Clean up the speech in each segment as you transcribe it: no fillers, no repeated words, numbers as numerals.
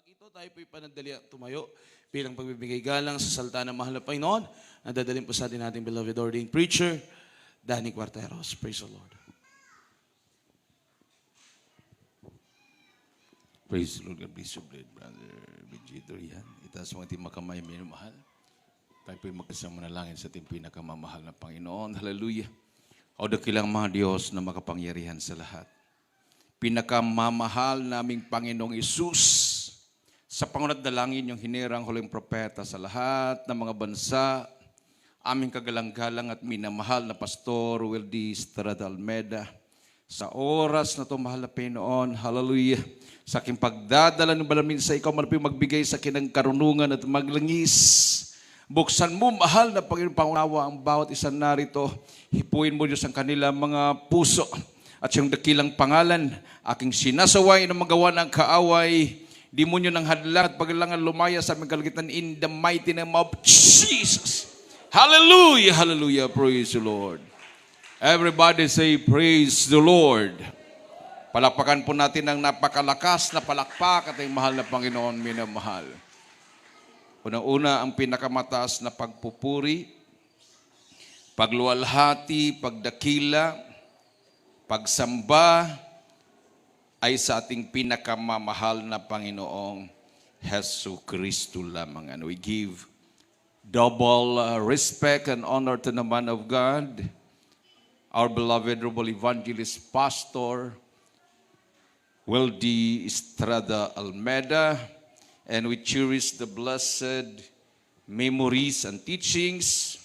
ito, tayo po'y panandali at tumayo bilang pagbibigay galang sa salita ng mahal na Panginoon na dadalhin po sa atin nating beloved ordained preacher, Danny Cuarteros. Praise the Lord. Praise the Lord. God bless you, Brother Vegito. Yan. Itaas mga ating makamay, minamahal. Tayo po'y magkasama manalangin sa ating pinakamamahal na Panginoon. Hallelujah. O dakilang mga Diyos na makapangyarihan sa lahat. Pinakamamahal naming Panginoong Isus, sa pangunat dalangin yung hinirang huling propeta sa lahat ng mga bansa, aming kagalang-galang at minamahal na Pastor Wildy Estrada Almeda, sa oras na ito, mahal na Panginoon, hallelujah, sa aking pagdadala ng balamin sa ikaw, malapit magbigay sa kinang karunungan at maglangis. Buksan mo, mahal na Panginoon, pangunawa ang bawat isa narito. Hipuin mo, Diyos, ang kanilang mga puso. At siyang dakilang pangalan, aking sinasaway na magawa ng kaaway, di mo nyo ng hadlang at paglangan lumaya sa aming kalagitan in the mighty name of Jesus. Hallelujah, hallelujah, praise the Lord. Everybody say, praise the Lord. Palakpakan po natin ang napakalakas na palakpak at ang mahal na Panginoon, minamahal. Unang-una, ang pinakamataas na pagpupuri, pagluwalhati, pagdakila, pagsamba ay sa ating pinakamamahal na Panginoong Hesus Kristo lamang. And we give double respect and honor to the man of God, our beloved Honorable Evangelist Pastor Wildy Estrada Almeda, and we cherish the blessed memories and teachings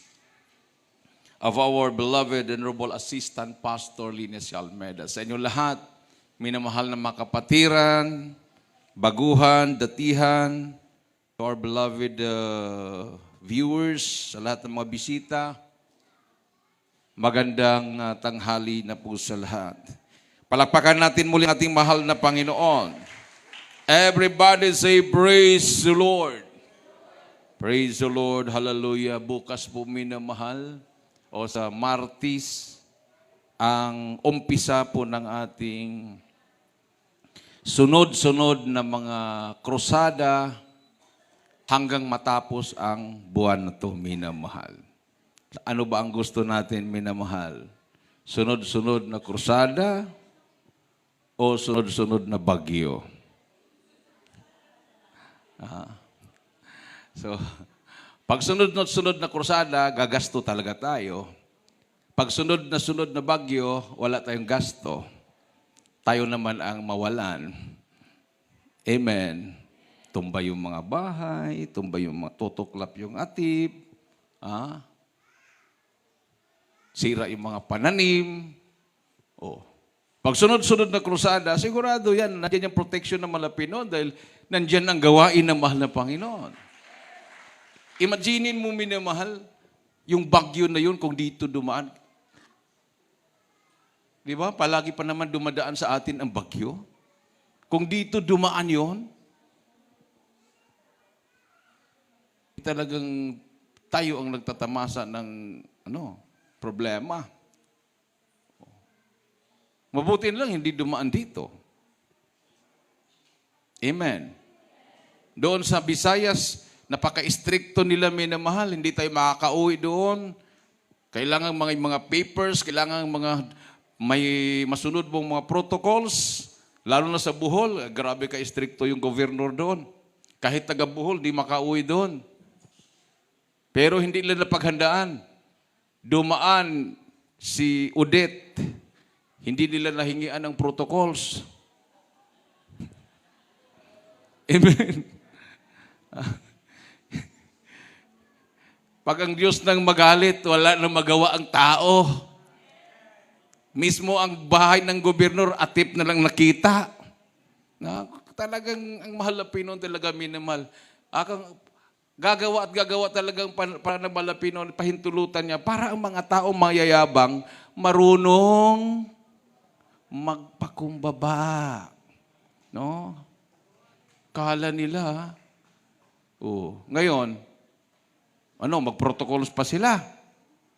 of our beloved and Honorable Assistant Pastor Linus Almeda. Sa inyo lahat, minamahal na mga kapatiran, baguhan, datihan, to our beloved viewers, sa lahat ng mga bisita, magandang tanghali na po sa lahat. Palakpakan natin muli ating mahal na Panginoon. Everybody say, praise the Lord. Praise the Lord, hallelujah. Bukas po minamahal, o sa Martes, ang umpisa po ng ating sunod-sunod na mga krusada hanggang matapos ang buwan na ito, minamahal. Ano ba ang gusto natin, minamahal? Sunod-sunod na krusada o sunod-sunod na bagyo? So, pag sunod na krusada, gagasto talaga tayo. Pag sunod na bagyo, wala tayong gasto. Tayo naman ang mawalan. Amen. Tumba yung mga bahay, tumba yung mga tutuklap yung atip, sira yung mga pananim. Pag sunod-sunod na krusada, sigurado yan, nandiyan yung protection ng Malapino dahil nandiyan ang gawain ng mahal na Panginoon. Imaginin mo, minamahal, yung bagyo na yun kung dito dumaan. Di ba? Palagi pa naman dumadaan sa atin ang bagyo. Kung dito dumaan yon, talagang tayo ang nagtatamasa ng problema. Mabuti lang hindi dumaan dito. Amen. Doon sa Visayas, napaka-istrikto nila, minamahal, hindi tayo makakauwi doon. Kailangan mga papers, kailangan may masunod mong mga protocols, lalo na sa Bohol, grabe ka-istrikto yung governor doon. Kahit taga Bohol, di makauwi doon. Pero hindi nila napaghandaan. Dumaan si Odette, hindi nila nahingian ng protocols. Amen. Pag ang Diyos nang magalit, wala nang magawa ang tao. Mismo ang bahay ng gobernador, atip na lang nakita. Talagang ang mahal na Pinoon talaga, minamahal. Gagawa talagang para ng mahal na Pinoon, pahintulutan niya, para ang mga tao mayayabang, marunong magpakumbaba. No? Kala nila, ngayon, magprotocols pa sila.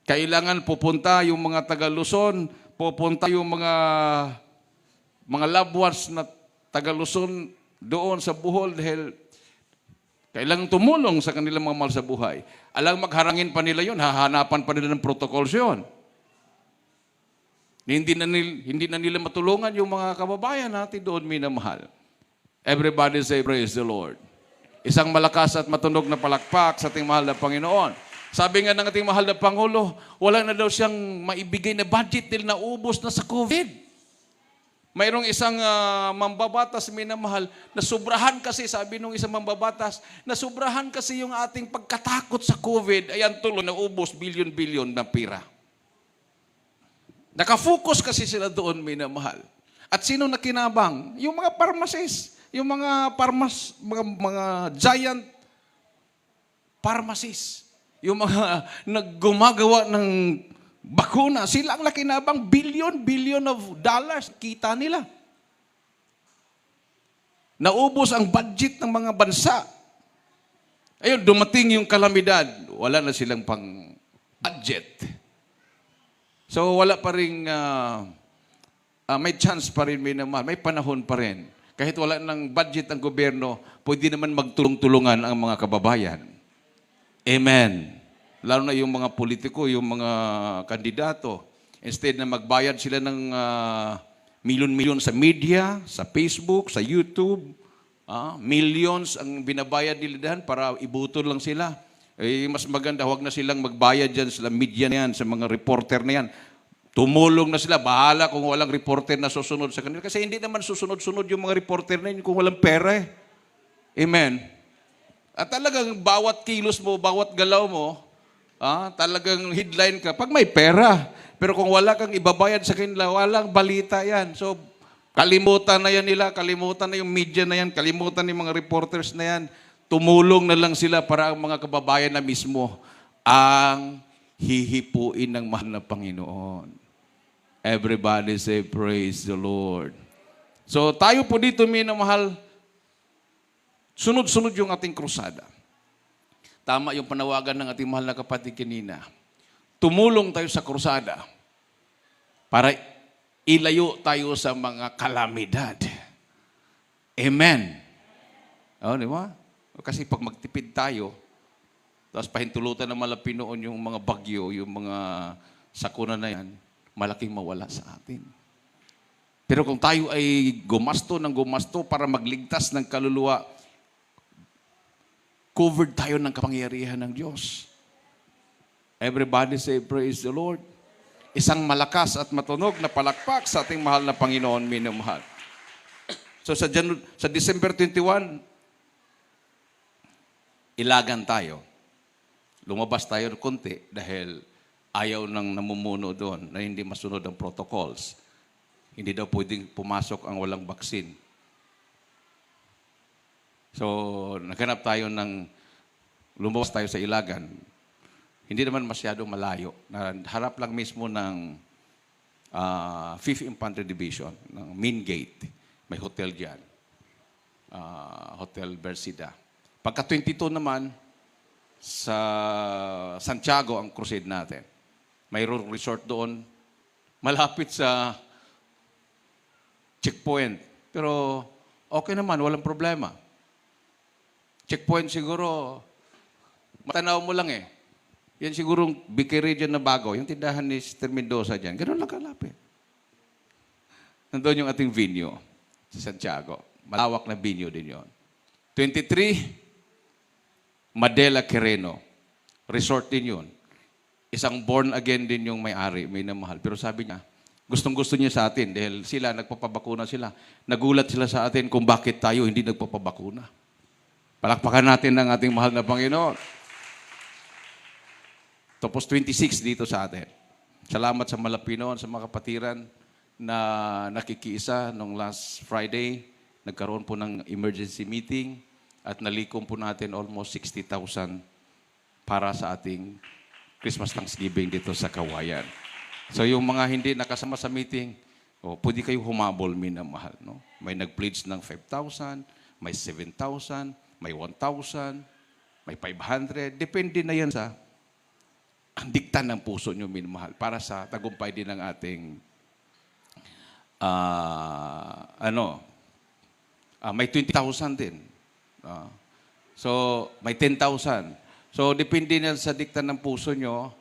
Kailangan pupunta yung mga taga Luzon, pupunta yung mga loved ones na taga Luzon, doon sa Bohol dahil kailangang tumulong sa kanilang mga mahal sa buhay. Alang magharangin pa nila yon, hahanapan pa nila ng protocols yon. Hindi na nila matulungan yung mga kababayan natin doon, minamahal. Everybody say, praise the Lord. Isang malakas at matunog na palakpak sa ating mahal na Panginoon. Sabi nga ng ating mahal na Pangulo, wala na daw siyang maibigay na budget dahil naubos na sa COVID. Mayroong isang mambabatas, minamahal, na sobrahan kasi, sabi nung isang mambabatas, na sobrahan kasi yung ating pagkatakot sa COVID, ayan tuloy, naubos bilyon-bilyon na pira. Nakafocus kasi sila doon, minamahal. At sino nakinabang? Yung mga pharmacists, yung mga giant pharmacists, yung mga naggumagawa ng bakuna, sila ang nakinabang billion of dollars, kita nila. Naubos ang budget ng mga bansa. Ayun, dumating yung kalamidad, wala na silang pang budget. So wala pa rin, may chance pa rin, may panahon pa rin. Kahit wala ng budget ang gobyerno, pwede naman magtulong-tulungan ang mga kababayan. Amen. Lalo na yung mga politiko, yung mga kandidato. Instead na magbayad sila ng milyon-milyon sa media, sa Facebook, sa YouTube, millions ang binabayad nila dyan para ibutol lang sila. Eh, mas maganda, huwag na silang magbayad dyan sa media na yan, sa mga reporter na yan. Tumulong na sila, bahala kung walang reporter na susunod sa kanila. Kasi hindi naman susunod-sunod yung mga reporter na yun kung walang pera eh. Amen. At talagang bawat kilos mo, bawat galaw mo, talagang headline ka pag may pera. Pero kung wala kang ibabayad sa kanila, walang balita yan. So, kalimutan na yan nila, kalimutan na yung media na yan, kalimutan yung mga reporters na yan. Tumulong na lang sila para ang mga kababayan na mismo ang hihipuin ng mahal na Panginoon. Everybody say, praise the Lord. So, tayo po dito, minamahal, sunod-sunod yung ating krusada. Tama yung panawagan ng ating mahal na kapatid kanina. Tumulong tayo sa krusada para ilayo tayo sa mga kalamidad. Amen. Di ba? Kasi pag magtipid tayo, tapos pahintulutan ng malapinoon yung mga bagyo, yung mga sakuna na yan, malaking mawala sa atin. Pero kung tayo ay gumasto para magligtas ng kaluluwa, covered tayo ng kapangyarihan ng Diyos. Everybody say, praise the Lord. Isang malakas at matunog na palakpak sa ating mahal na Panginoon, minamahal. So sa December 21, ilagan tayo. Lumabas tayo ng konti dahil ayaw nang namumuno doon na hindi masunod ang protocols. Hindi daw pwedeng pumasok ang walang baksin. So, naghanap tayo lumabas tayo sa ilagan. Hindi naman masyadong malayo. Harap lang mismo ng 5th Infantry Division, ng main gate. May hotel dyan. Hotel Versida. Pagka 22 naman, sa Santiago ang crusade natin. Mayroong resort doon, malapit sa checkpoint. Pero okay naman, walang problema. Checkpoint siguro, matanaw mo lang eh. Yan siguro bakery dyan na bago, yung tindahan ni Sister Mendoza dyan. Ganun lang kalapit. Nandun yung ating venue sa Santiago. Malawak na venue din yon. 23, Madela Quireno. Resort din yun. Isang born again din yung may-ari, may namahal. Pero sabi niya, gustong-gusto niya sa atin dahil sila, nagpapabakuna sila. Nagulat sila sa atin kung bakit tayo hindi nagpapabakuna. Palakpakan natin ang ating mahal na Panginoon. Tapos 26 dito sa atin. Salamat sa Malapinoon, sa mga kapatiran na nakikiisa nung last Friday. Nagkaroon po ng emergency meeting. At nalikom po natin almost 60,000 para sa ating Christmas Thanksgiving dito sa Kawayan. So yung mga hindi nakasama sa meeting, pwede kayo humabol, minamahal. No? May nag-pledge ng 5,000, may 7,000, may 1,000, may 500. Depende na yan sa dikta ng puso nyo, minamahal, para sa tagumpay din ng ating may 20,000 din. Ah, so, may 10,000. So, depende na sa dikta ng puso nyo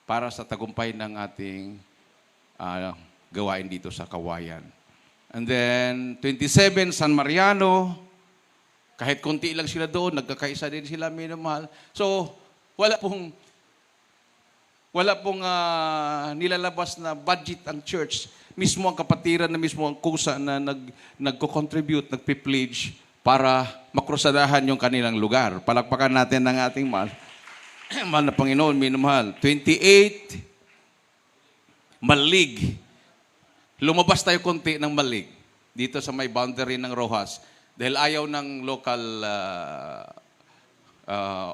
para sa tagumpay ng ating gawain dito sa Kawayan. And then, 27, San Mariano. Kahit konti lang sila doon, nagkakaisa din sila, minamahal. So, wala pong nilalabas na budget ang church. Mismo ang kapatiran na mismo ang kusa na nagko-contribute, nagpi-pledge para makrusadahan yung kanilang lugar. Palakpakan natin ng ating mahal. Mahal na Panginoon, minamahal. 28, Malig. Lumabas tayo konti ng Malig dito sa may boundary ng Rojas dahil ayaw ng local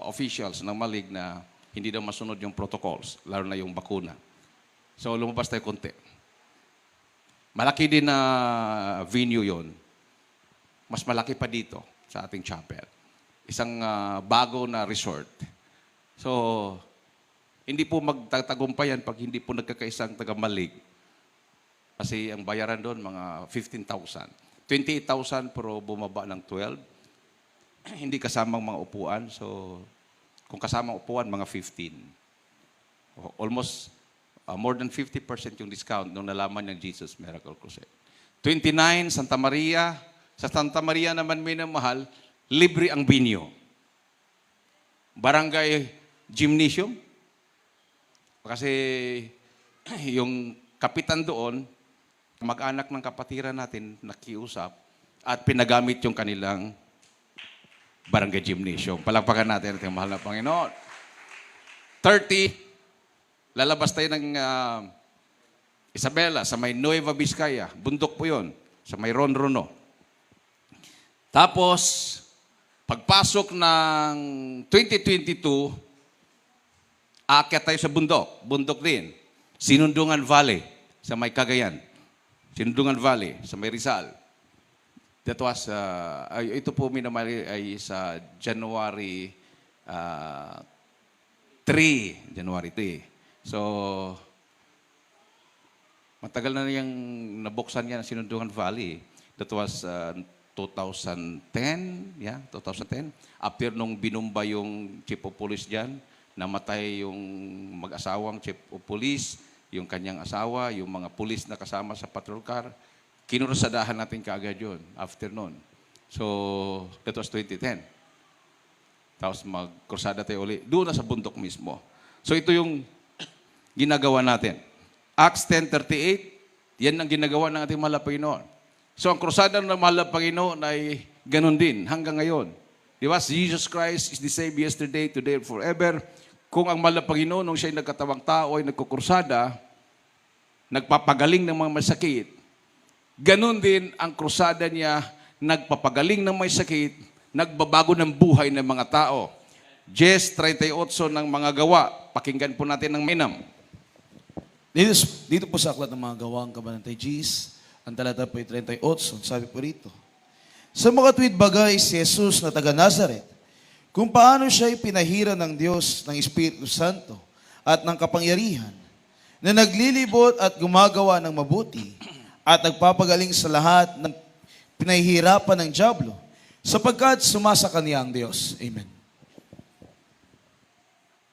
officials ng Malig na hindi daw masunod yung protocols, lalo na yung bakuna. So lumabas tayo konti. Malaki din na venue yon. Mas malaki pa dito sa ating chapel. Isang bago na resort. So, hindi po magtatagumpayan pag hindi po nagkakaisang taga-Malig. Kasi ang bayaran doon, mga 15,000. 28,000 pero bumaba ng 12. Hindi kasamang mga upuan. So, kung kasamang upuan, mga 15. Almost more than 50% yung discount nung nalaman ng Jesus Miracle Crusade. 29, Santa Maria. Sa Santa Maria naman, minamahal, libre ang binyo. Barangay gymnasium. Kasi yung kapitan doon, mag-anak ng kapatiran natin, nakiusap, at pinagamit yung kanilang barangay gymnasium. Palakpakan natin ang mahal na Panginoon. 30, lalabas tayo ng Isabela, sa may Nueva Vizcaya. Bundok po yun, sa may Ronrono. Tapos, pagpasok ng 2022, aakyat tayo sa bundok. Bundok din. Sinundungan Valley, sa may Cagayan. Sinundungan Valley, sa may Rizal. That was, ito po minamali ay sa January 3. January 3. So, matagal na niyang nabuksan niya ng Sinundungan Valley. That was 2010. Yeah, 2010. After nung binumba yung chief of police dyan, namatay yung mag-asawang chief of police, yung kanyang asawa, yung mga pulis na kasama sa patrol car. Kinurusadahan natin kaagad yun, after noon. So, that was 2010. Tapos magkursada tayo uli. Doon na sa bundok mismo. So, ito yung ginagawa natin. Acts 10:38, yan ang ginagawa ng ating mahal na Panginoon. So, ang krusada ng mahal na Panginoon ay ganun din hanggang ngayon. Di ba? Jesus Christ is the same yesterday, today, and forever. Kung ang mahal na Panginoon, nung siya'y nagkatawang tao ay nagkukursada, nagpapagaling ng mga masakit, ganun din ang krusada niya, nagpapagaling ng may sakit, nagbabago ng buhay ng mga tao. Jes 38 ng mga gawa. Pakinggan po natin ng minam. Dito po sa aklat ng mga gawang Kabanatay Gs, ang talata po ay 38, sabi po rito, sa makatuwid bagay si Jesus na taga Nazaret, kung paano siya'y pinahira ng Diyos ng Espiritu Santo at ng kapangyarihan, na naglilibot at gumagawa ng mabuti at nagpapagaling sa lahat ng pinahihirapan ng dyablo, sapagkat sumasa kaniya ang Diyos. Amen.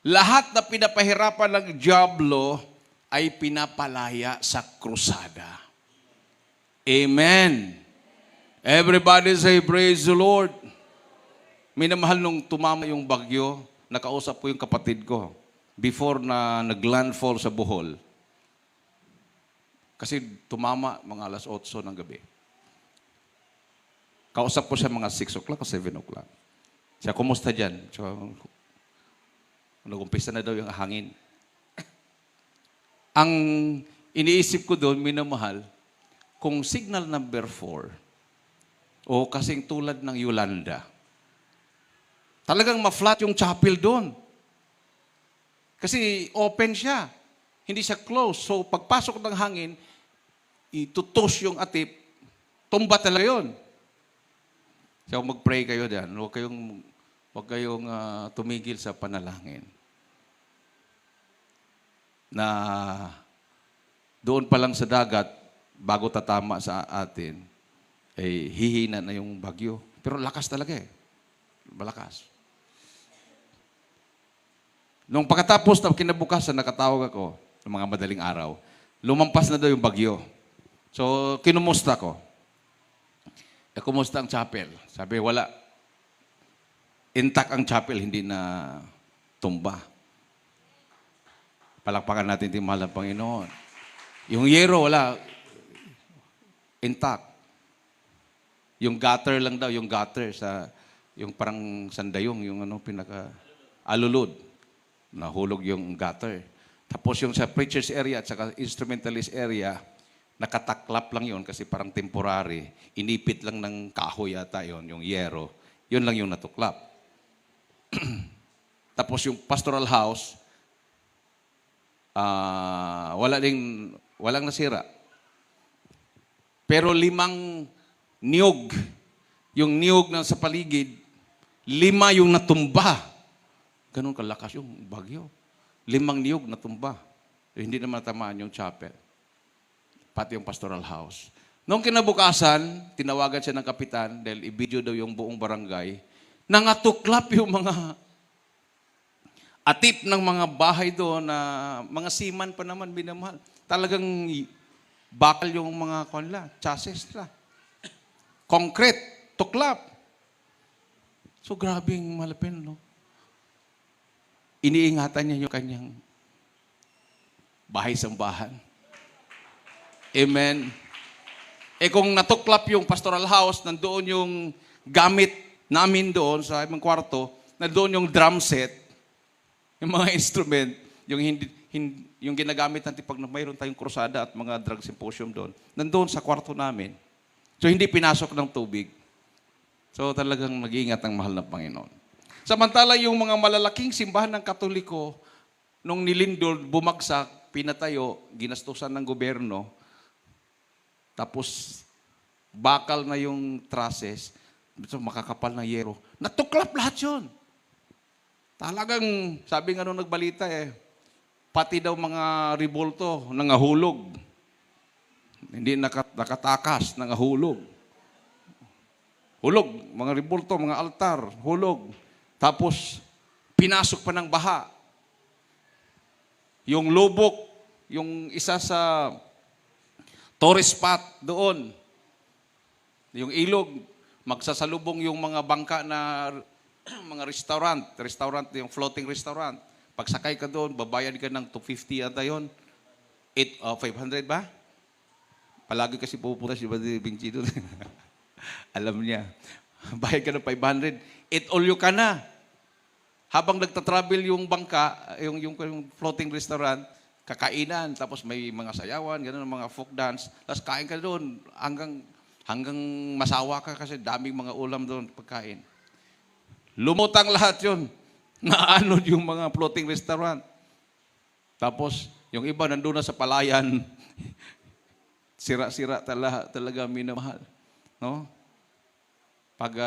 Lahat na pinapahirapan ng dyablo ay pinapalaya sa krusada. Amen. Everybody say, praise the Lord. Minamahal nung tumama yung bagyo, nakausap ko yung kapatid ko before na naglandfall sa Bohol. Kasi tumama mga alas 8 ng gabi. Kausap ko siya mga 6 o'clock o 7 o'clock. Siya, kumusta dyan? So, nag-umpisa na daw yung hangin. Ang iniisip ko doon, minamahal, kung signal number 4 o kasing tulad ng Yolanda, talagang ma-flat yung chapel doon. Kasi open siya. Hindi siya close. So pagpasok ng hangin, itutos yung atip, tumba talaga yun. So mag-pray kayo dyan. Huwag kayong tumigil sa panalangin. Na doon pa lang sa dagat, bago tatama sa atin, eh, hihina na yung bagyo. Pero lakas talaga eh. Malakas. Nung pagkatapos na kinabukasan, nakatawag ako ng mga madaling araw, lumampas na daw yung bagyo. So, kinumusta ko. Eh, kumusta ang chapel? Sabi, wala. Intact ang chapel, hindi na tumba. Palakpakan natin yung mahal ng Panginoon. Yung yero, wala. Intact. Yung gutter lang daw, yung gutter sa, yung parang sandayong, yung ano, alulod. Nahulog yung gutter. Tapos yung sa preacher's area at saka instrumentalist area, nakataklap lang yun kasi parang temporary. Inipit lang ng kahoy yata yun, yung yero. Yun lang yung natuklap. Tapos yung pastoral house, walang nasira. Pero 5 niyog, yung niyog na sa paligid, 5 yung natumba. Ganun kalakas yung bagyo. 5 niyog natumba. Hindi naman natamaan yung chapel. Pati yung pastoral house. Noong kinabukasan, tinawagan siya ng kapitan dahil i-video daw yung buong barangay. Nangatuklap yung mga atip ng mga bahay doon na mga seaman pa naman binamahal. Talagang bakal yung mga kanila, chassis nila. Concrete, tuklap. So grabing malapin, no? Iniingatan niya yung kanyang bahay-sambahan. Amen. Eh kung natuklap yung pastoral house, nandoon yung gamit namin doon sa aming kwarto, nandoon yung drum set, yung mga instrument, yung ginagamit natin pag mayroon tayong krusada at mga drug symposium doon, nandoon sa kwarto namin. So hindi pinasok ng tubig. So talagang nag-iingat ang mahal ng Panginoon. Samantala yung mga malalaking simbahan ng Katoliko, nung nilindol, bumagsak, pinatayo, ginastusan ng gobyerno, tapos bakal na yung trusses, so makakapal na yero. Natuklap lahat yun. Talagang, sabi nga nung nagbalita pati daw mga ribolto, nangahulog. Hindi nakatakas, nangahulog. Hulog, mga ribolto, mga altar, hulog. Tapos, pinasok pa ng baha. Yung lubok, yung isa sa tourist spot doon, yung ilog, magsasalubong yung mga bangka na mga restaurant, yung floating restaurant. Pagsakay ka doon, babayad ka ng 250 ata yun. 500 ba? Palagi kasi pupunta si Brother Benji doon. Alam niya. Bayad ka ng 500. Eat all you can na. Habang nagtatravel yung bangka, yung floating restaurant, kakainan, tapos may mga sayawan, gano'n, mga folk dance. Tapos kain ka doon hanggang masawa ka kasi daming mga ulam doon pagkain. Lumutang lahat yun. Naanod yung mga floating restaurant. Tapos, yung iba nandun na sa palayan, sira-sira talaga minamahal. No? Pag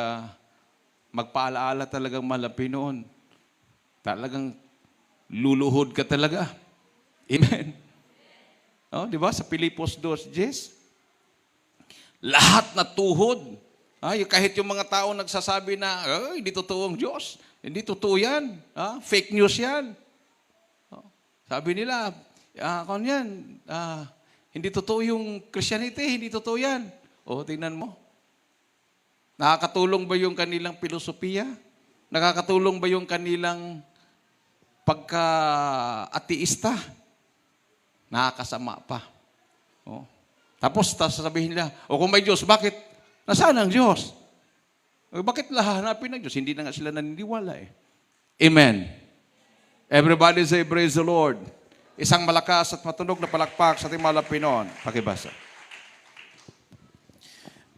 magpaalaala talagang malapi noon, talagang luluhod ka talaga. Amen. Oh, di ba? Sa Pilipos 2:10, lahat na tuhod. Kahit yung mga tao nagsasabi na, hindi totoo ang Diyos. Hindi totoo yan. Fake news yan. Sabi nila, hindi totoo yung Christianity, hindi totoo yan. Tingnan mo. Nakakatulong ba yung kanilang filosofiya? Nakakatulong ba yung kanilang pagka-ateista? Nakakasama pa. Tapos sasabihin nila, kung may Diyos, bakit? Nasaan ang Diyos? Bakit lahanapin ng Diyos? Hindi na nga sila naniniwala Amen. Everybody say, praise the Lord. Isang malakas at matunog na palakpak sa ating mga Pinoon. Pakibasa.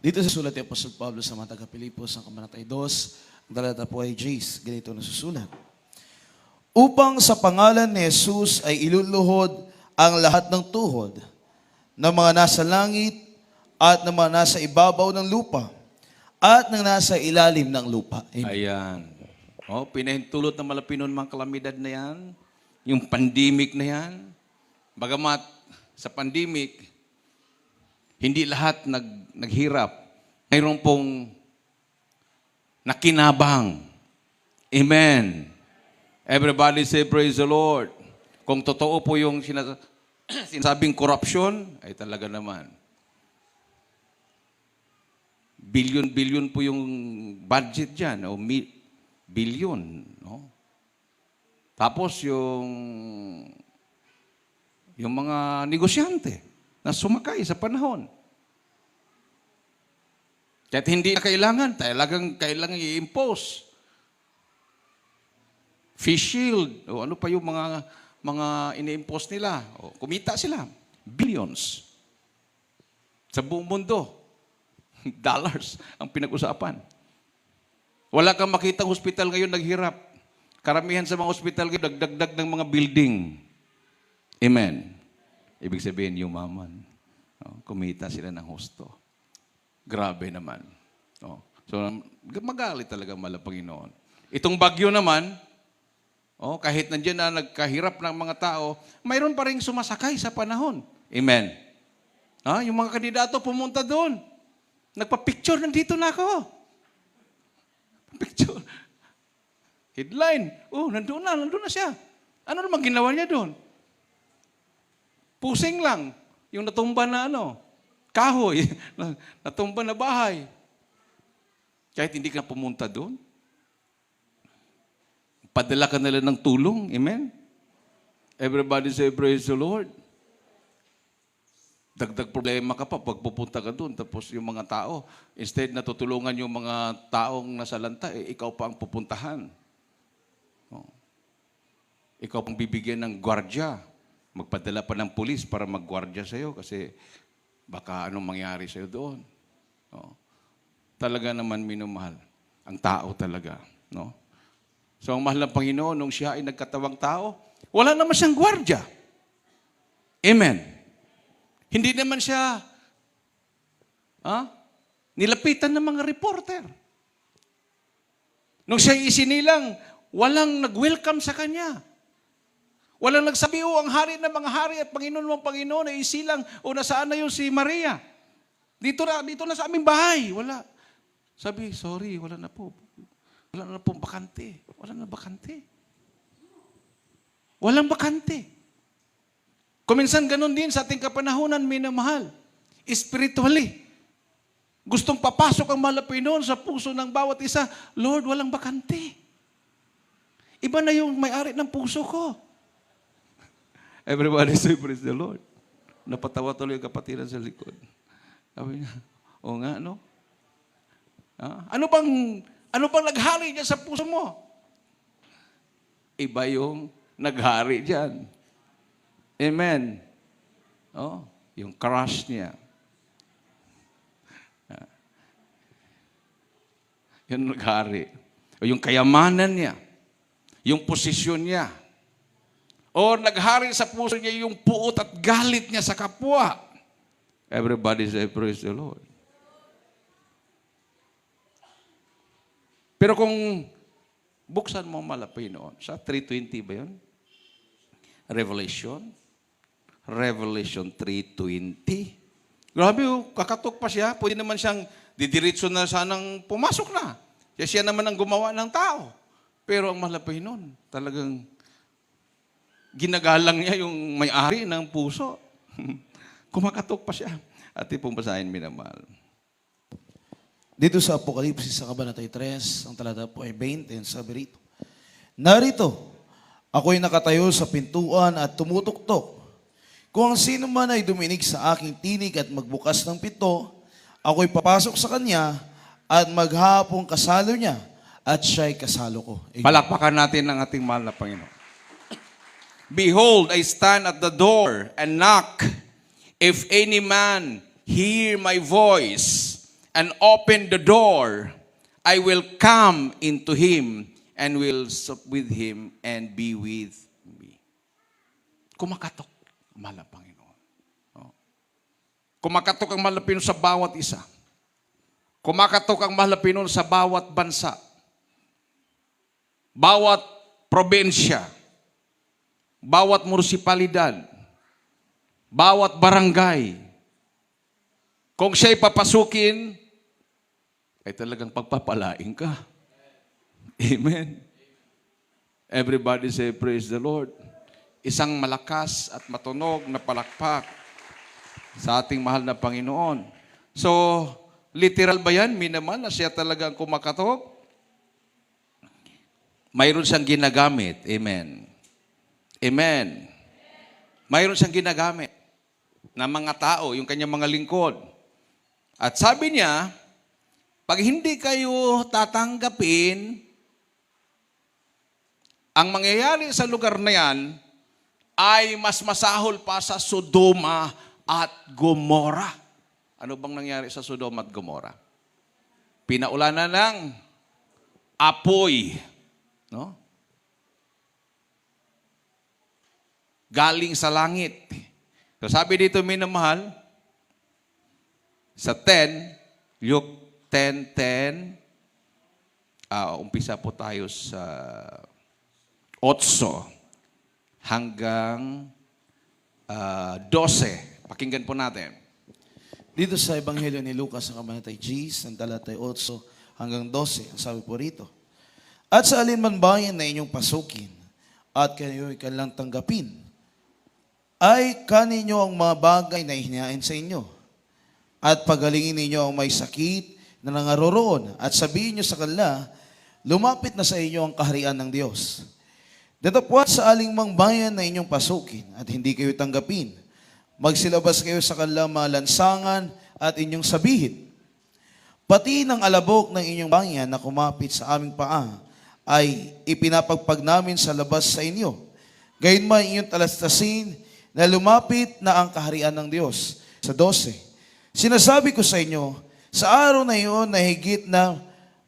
Dito sa sulat ni Apostol Pablo sa mga taga-Pilipos, ang kabanatay 2, ang talata po ay Jace, ganito nasusulat. Upang sa pangalan ni Jesus ay iluluhod ang lahat ng tuhod ng mga nasa langit at ng mga nasa ibabaw ng lupa at ng nasa ilalim ng lupa. Amen. Ayan. Pinahintulot ng malapinon mga kalamidad na yan, yung pandemic na yan. Bagamat sa pandemic, hindi lahat naghirap. mayroon pong nakinabang. Amen. Everybody say praise the Lord. Kung totoo po yung sinasabing corruption, ay talaga naman. Billion po yung budget dyan, o billion. No? Tapos yung mga negosyante na sumakay sa panahon. Kahit hindi na kailangan kailangan i-impose. Fish shield, o ano pa yung mga ini-impose nila. O, kumita sila. Billions. Sa buong mundo. Dollars ang pinag-usapan. Wala kang makitang hospital ngayon naghirap. Karamihan sa mga hospital ngayon nagdagdag ng mga building. Amen. Ibig sabihin, yumaman. O, kumita sila ng husto. Grabe naman. O, so, magalit talaga mala Panginoon. Itong bagyo naman, kahit nandiyan na nagkahirap ng mga tao, mayroon pa rin sumasakay sa panahon. Amen. Yung mga kandidato pumunta doon. Nagpa-picture, nandito na ako. Picture. Headline. Nandun na siya. Ano naman ginawa niya doon? Pusing lang. Yung natumba na kahoy. Natumba na bahay. Kahit hindi ka pumunta doon. Padala ka nila ng tulong. Amen? Everybody say, praise the Lord. Dagdag problema ka pa pag pupunta ka doon. Tapos yung mga tao, instead na tutulungan yung mga taong nasa lanta, ikaw pa ang pupuntahan. Ikaw pang bibigyan ng gwardya. Magpadala pa ng pulis para maggwardya sa'yo kasi baka anong mangyari sa'yo doon. Talaga naman minumahal. Ang tao talaga. No? So, ang mahal ng Panginoon, nung siya ay nagkatawang tao, wala naman siyang gwardya. Amen. Hindi naman siya nilapitan ng mga reporter. Nung siya isinilang, walang nag-welcome sa kanya. Walang nagsabi, ang hari ng mga hari at Panginoon mong Panginoon ay isilang, nasaan na yun si Maria? Dito na sa aming bahay. Wala. Sabi, sorry, wala na po. Wala na pong bakante. Wala na bakante. Walang bakante. Kuminsan ganun din sa ating kapanahunan, minamahal. Spiritually. Gustong papasok ang mahal na Panginoon sa puso ng bawat isa. Lord, walang bakante. Iba na yung may-ari ng puso ko. Everybody say, praise the Lord. Napatawa tuloy yung kapatiran sa likod. Sabi niya, oo nga, no? Ano pang naghari dyan sa puso mo? Iba yung naghari dyan. Amen. Yung crush niya. Yung naghari. O yung kayamanan niya. Yung posisyon niya. O naghari sa puso niya yung puot at galit niya sa kapwa. Everybody say, praise the Lord. Pero kung buksan mo malapay noon, sa 3:20 ba yun? Revelation 3:20. Grabe, kakatok pa siya. Pwede naman siyang didiritso na sanang pumasok na. Siya naman ang gumawa ng tao. Pero ang malapay noon, talagang ginagalang niya yung may-ari ng puso. Kumakatok pa siya. At ipong basahin, minamahal. Dito sa Apokalipsis sa Kabanatay 3, ang talata po ay 20, sabi rito, narito, ako'y nakatayo sa pintuan at tumutuktok. Kung ang sino man ay duminig sa aking tinig at magbukas ng pinto, ako'y papasok sa kanya at maghapong kasalo niya at siya'y kasalo ko. Amen. Palakpakan natin ang ating mahal na Panginoon. Behold, I stand at the door and knock. If any man hear my voice and open the door, I will come into him and will sup with him and be with me. Kumakatok ang mahal na Panginoon. Kumakatok ang mahal na Panginoon sa bawat isa. Kumakatok ang mahal na Panginoon sa bawat bansa. Bawat probensya. Bawat munisipalidad. Bawat barangay. Kung siya'y papasukin, ay talagang pagpapalain ka. Amen. Everybody say, praise the Lord. Isang malakas at matunog na palakpak sa ating mahal na Panginoon. So, literal ba yan? Minaman na siya talaga ang kumakatok? Mayroon siyang ginagamit. Amen. Amen. Mayroon siyang ginagamit na mga tao, yung kanyang mga lingkod. At sabi niya, pag hindi kayo tatanggapin, ang mangyayari sa lugar na yan ay mas masahol pa sa Sodoma at Gomora. Ano bang nangyari sa Sodoma at Gomora? Pinaulanan ng apoy. No? Galing sa langit. So sabi dito, minamahal, sa 10, Luke 10:10, umpisa po tayo sa 8 hanggang 12. Pakinggan po natin. Dito sa Ebanghelyo ni Lucas sa Kabanatay G, ang talatay 8 hanggang 12, ang sabi po rito, at sa alinman bayan na inyong pasukin, at kayo'y kanilang tanggapin, ay kaninyo ang mga bagay na hinahain sa inyo, at pagalingin ninyo ang may sakit na nangaroroon, at sabihin nyo sa kanila, lumapit na sa inyo ang kaharian ng Diyos. Datapwat sa alingmang bayan na inyong pasukin, at hindi kayo tanggapin, magsilabas kayo sa kanilang mga lansangan at inyong sabihin, pati ng alabok ng inyong bayan na kumapit sa aming paa, ay ipinapagpag namin sa labas sa inyo. Gayunman inyong talastasin na lumapit na ang kaharian ng Diyos. Sa 12, sinasabi ko sa inyo, sa araw na iyon na higit na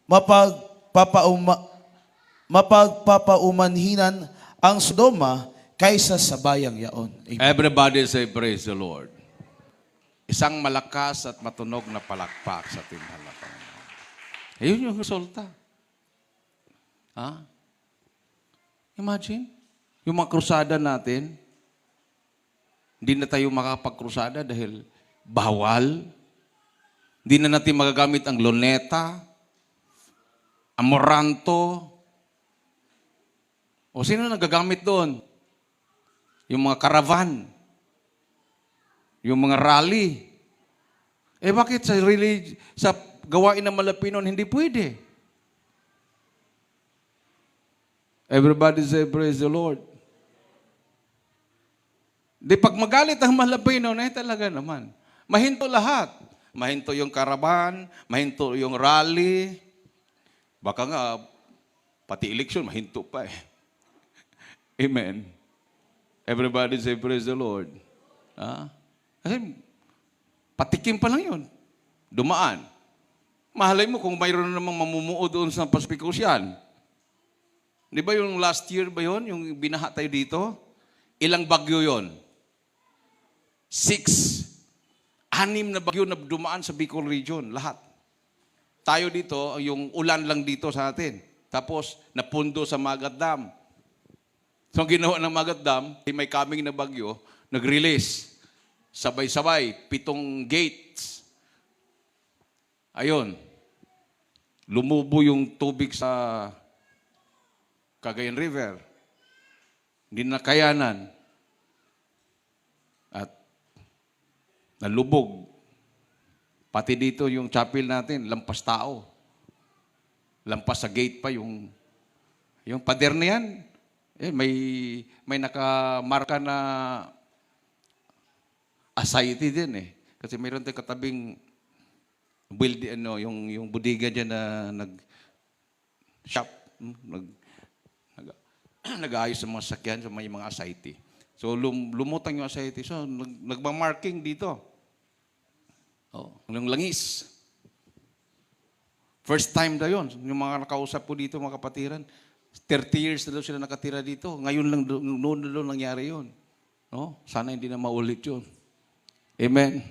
mapagpapaumanhinan ang Sodoma kaysa sa bayang yaon. Amen. Everybody say, praise the Lord. Isang malakas at matunog na palakpak sa ating mahal na Panginoon. Ayun yung resulta. Ha? Imagine, yung mga krusada natin, hindi na tayo makapagkrusada dahil bawal. Hindi na natin magagamit ang loneta, amoranto. O sino nagagamit doon? Yung mga caravan, yung mga rally. Bakit sa gawain ng Malapinon hindi pwede? Everybody say, praise the Lord. Di pag magalit ang Malapinon, ay talaga naman. Mahinto lahat. Mahinto yung caravan, mahinto yung rally. Baka nga, pati election, mahinto pa eh. Amen. Everybody say, praise the Lord. Kasi, patikim pa lang yun. Dumaan. Mahalay mo kung mayroon namang mamumuo doon sa Pacificos yan. Di ba yung last year ba yun? Yung binaha tayo dito? Ilang bagyo yon? 6 na bagyo na dumaan sa Bicol region. Lahat. Tayo dito, yung ulan lang dito sa atin. Tapos, napundo sa Magat Dam. So, ang ginawa ng Magat Dam, may coming na bagyo, nag-release. Sabay-sabay, 7 gates. Ayun. Lumubo yung tubig sa Cagayan River. Hindi na kayanan. At nalubog. Pati dito yung chapel natin, lampas tao. Lampas sa gate pa yung pader na yan. May nakamarka na asayiti din eh. Kasi mayroon tayong katabing yung budiga dyan na nag-shop, nag-aayos sa mga sakyan, sa may mga asayiti. So, lumutang yung asayiti. So, nagmamarking dito. Yung langis. First time na yun. Yung mga nakausap po dito, mga kapatiran, 30 years na daw sila nakatira dito. Ngayon lang, noon na daw nangyari yun. No? Sana hindi na maulit yun. Amen.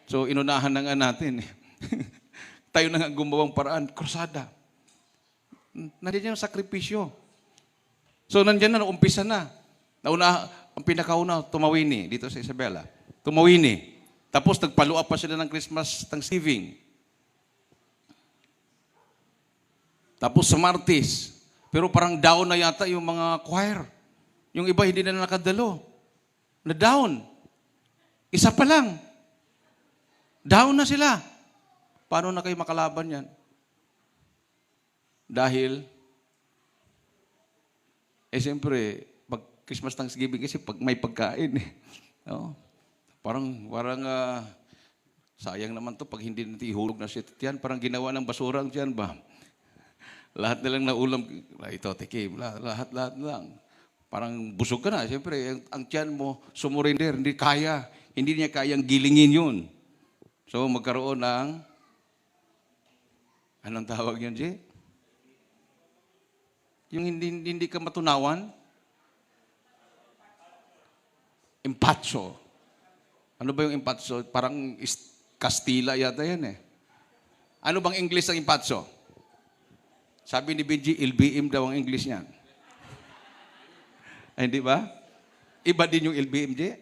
So, inunahan na nga natin. Tayo na nga gumawang paraan. Krusada. Nandiyan yung sakripisyo. So, nandiyan na, umpisa na. Ang pinakauna, tumawini dito sa Isabela. Tumawini. Tapos, nagpaluap pa sila ng Christmas Thanksgiving. Tapos sa Martes, pero parang down na yata yung mga choir. Yung iba hindi na nakadalo. Na down. Isa pa lang. Down na sila. Paano na kayo makalaban yan? Dahil, siyempre, pag Christmas Thanksgiving kasi pag may pagkain. No? Parang sayang naman to pag hindi natin ihulog na siya tiyan. Parang ginawa ng basura ang tiyan ba? Lahat na lang na ulam, ito, tikim, lahat lang. Parang busog ka na. Siyempre, ang tiyan mo, sumurinder, hindi kaya. Hindi niya kayang gilingin yun. So, magkaroon ng, anong tawag yun, Jay? Yung hindi ka matunawan? Impatso. Ano ba yung impatso? Parang Kastila yata yan eh. Ano bang English ng impatso? Sabi ni Benji, LBM daw ang English niyan. Ay, hindi ba? Iba din yung LBM, Jay?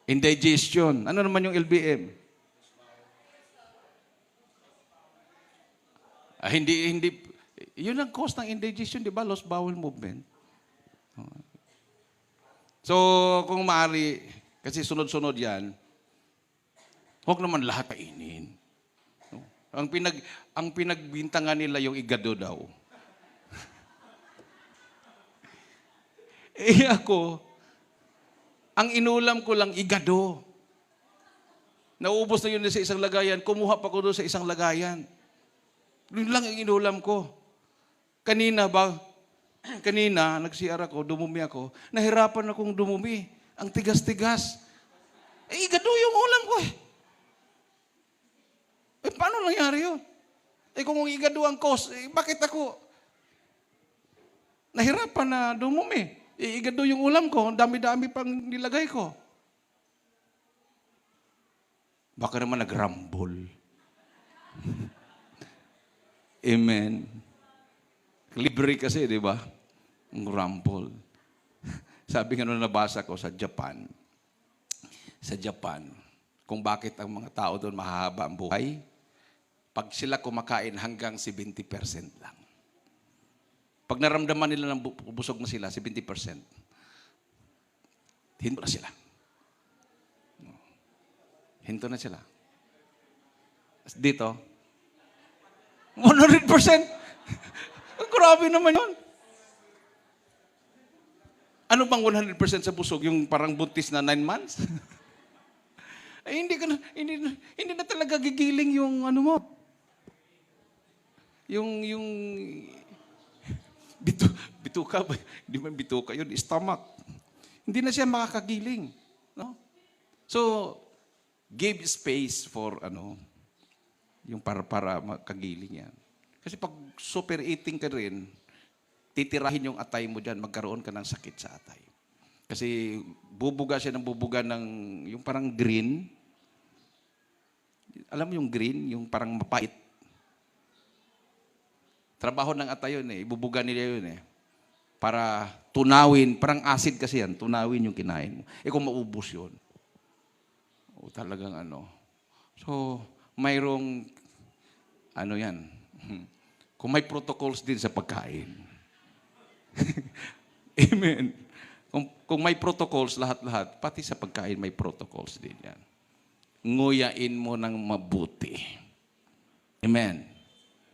Indigestion. Ano naman yung LBM? Hindi. Yun ang cause ng indigestion, di ba? Lost bowel movement. So, kung maaari, kasi sunod-sunod yan, huwag naman lahat kainin. Ang pinagbintangan nila yung igado daw. Ako, ang inulam ko lang igado. Naubos na yun sa isang lagayan, kumuha pa ko doon sa isang lagayan. Yun lang ang inulam ko. Kanina, nag-CR ako, dumumi ako, nahirapan akong dumumi. Ang tigas-tigas. Igado yung ulam ko eh. Paano nangyari yun? Kung igado ang cause, bakit ako nahirapan na dumumi? Igado yung ulam ko, ang dami-dami pang nilagay ko. Baka naman nagrumble. Amen. Libre kasi, di ba? Ang rumble. Sabi nga nung nabasa ko sa Japan, kung bakit ang mga tao doon mahahaba ang buhay, pag sila kumakain hanggang 70% lang. Pag naramdaman nila ng busog na sila, 70%, hinto na sila. Hinto na sila. Dito, 100%. Grabe naman yun. Ano bang 100% sa busog? Yung parang buntis na 9 months? Ay, hindi na talaga gigiling yung ano mo. Yung bituka, hindi man bituka yun, stomach. Hindi na siya makakagiling. No? So, give space for yung para makagiling yan. Kasi pag super eating ka rin, titirahin yung atay mo dyan, magkaroon ka ng sakit sa atay. Kasi bubuga siya ng bubuga ng, yung parang green. Alam mo yung green, yung parang mapait. Trabaho ng atay yun eh, ibubuga nila yun eh. Para tunawin, parang acid kasi yan, tunawin yung kinain mo. Kung maubos yun, talagang So, mayroong, yan, kung may protocols din sa pagkain. Amen. Kung may protocols, lahat-lahat, pati sa pagkain may protocols din yan. Nguyain mo ng mabuti. Amen.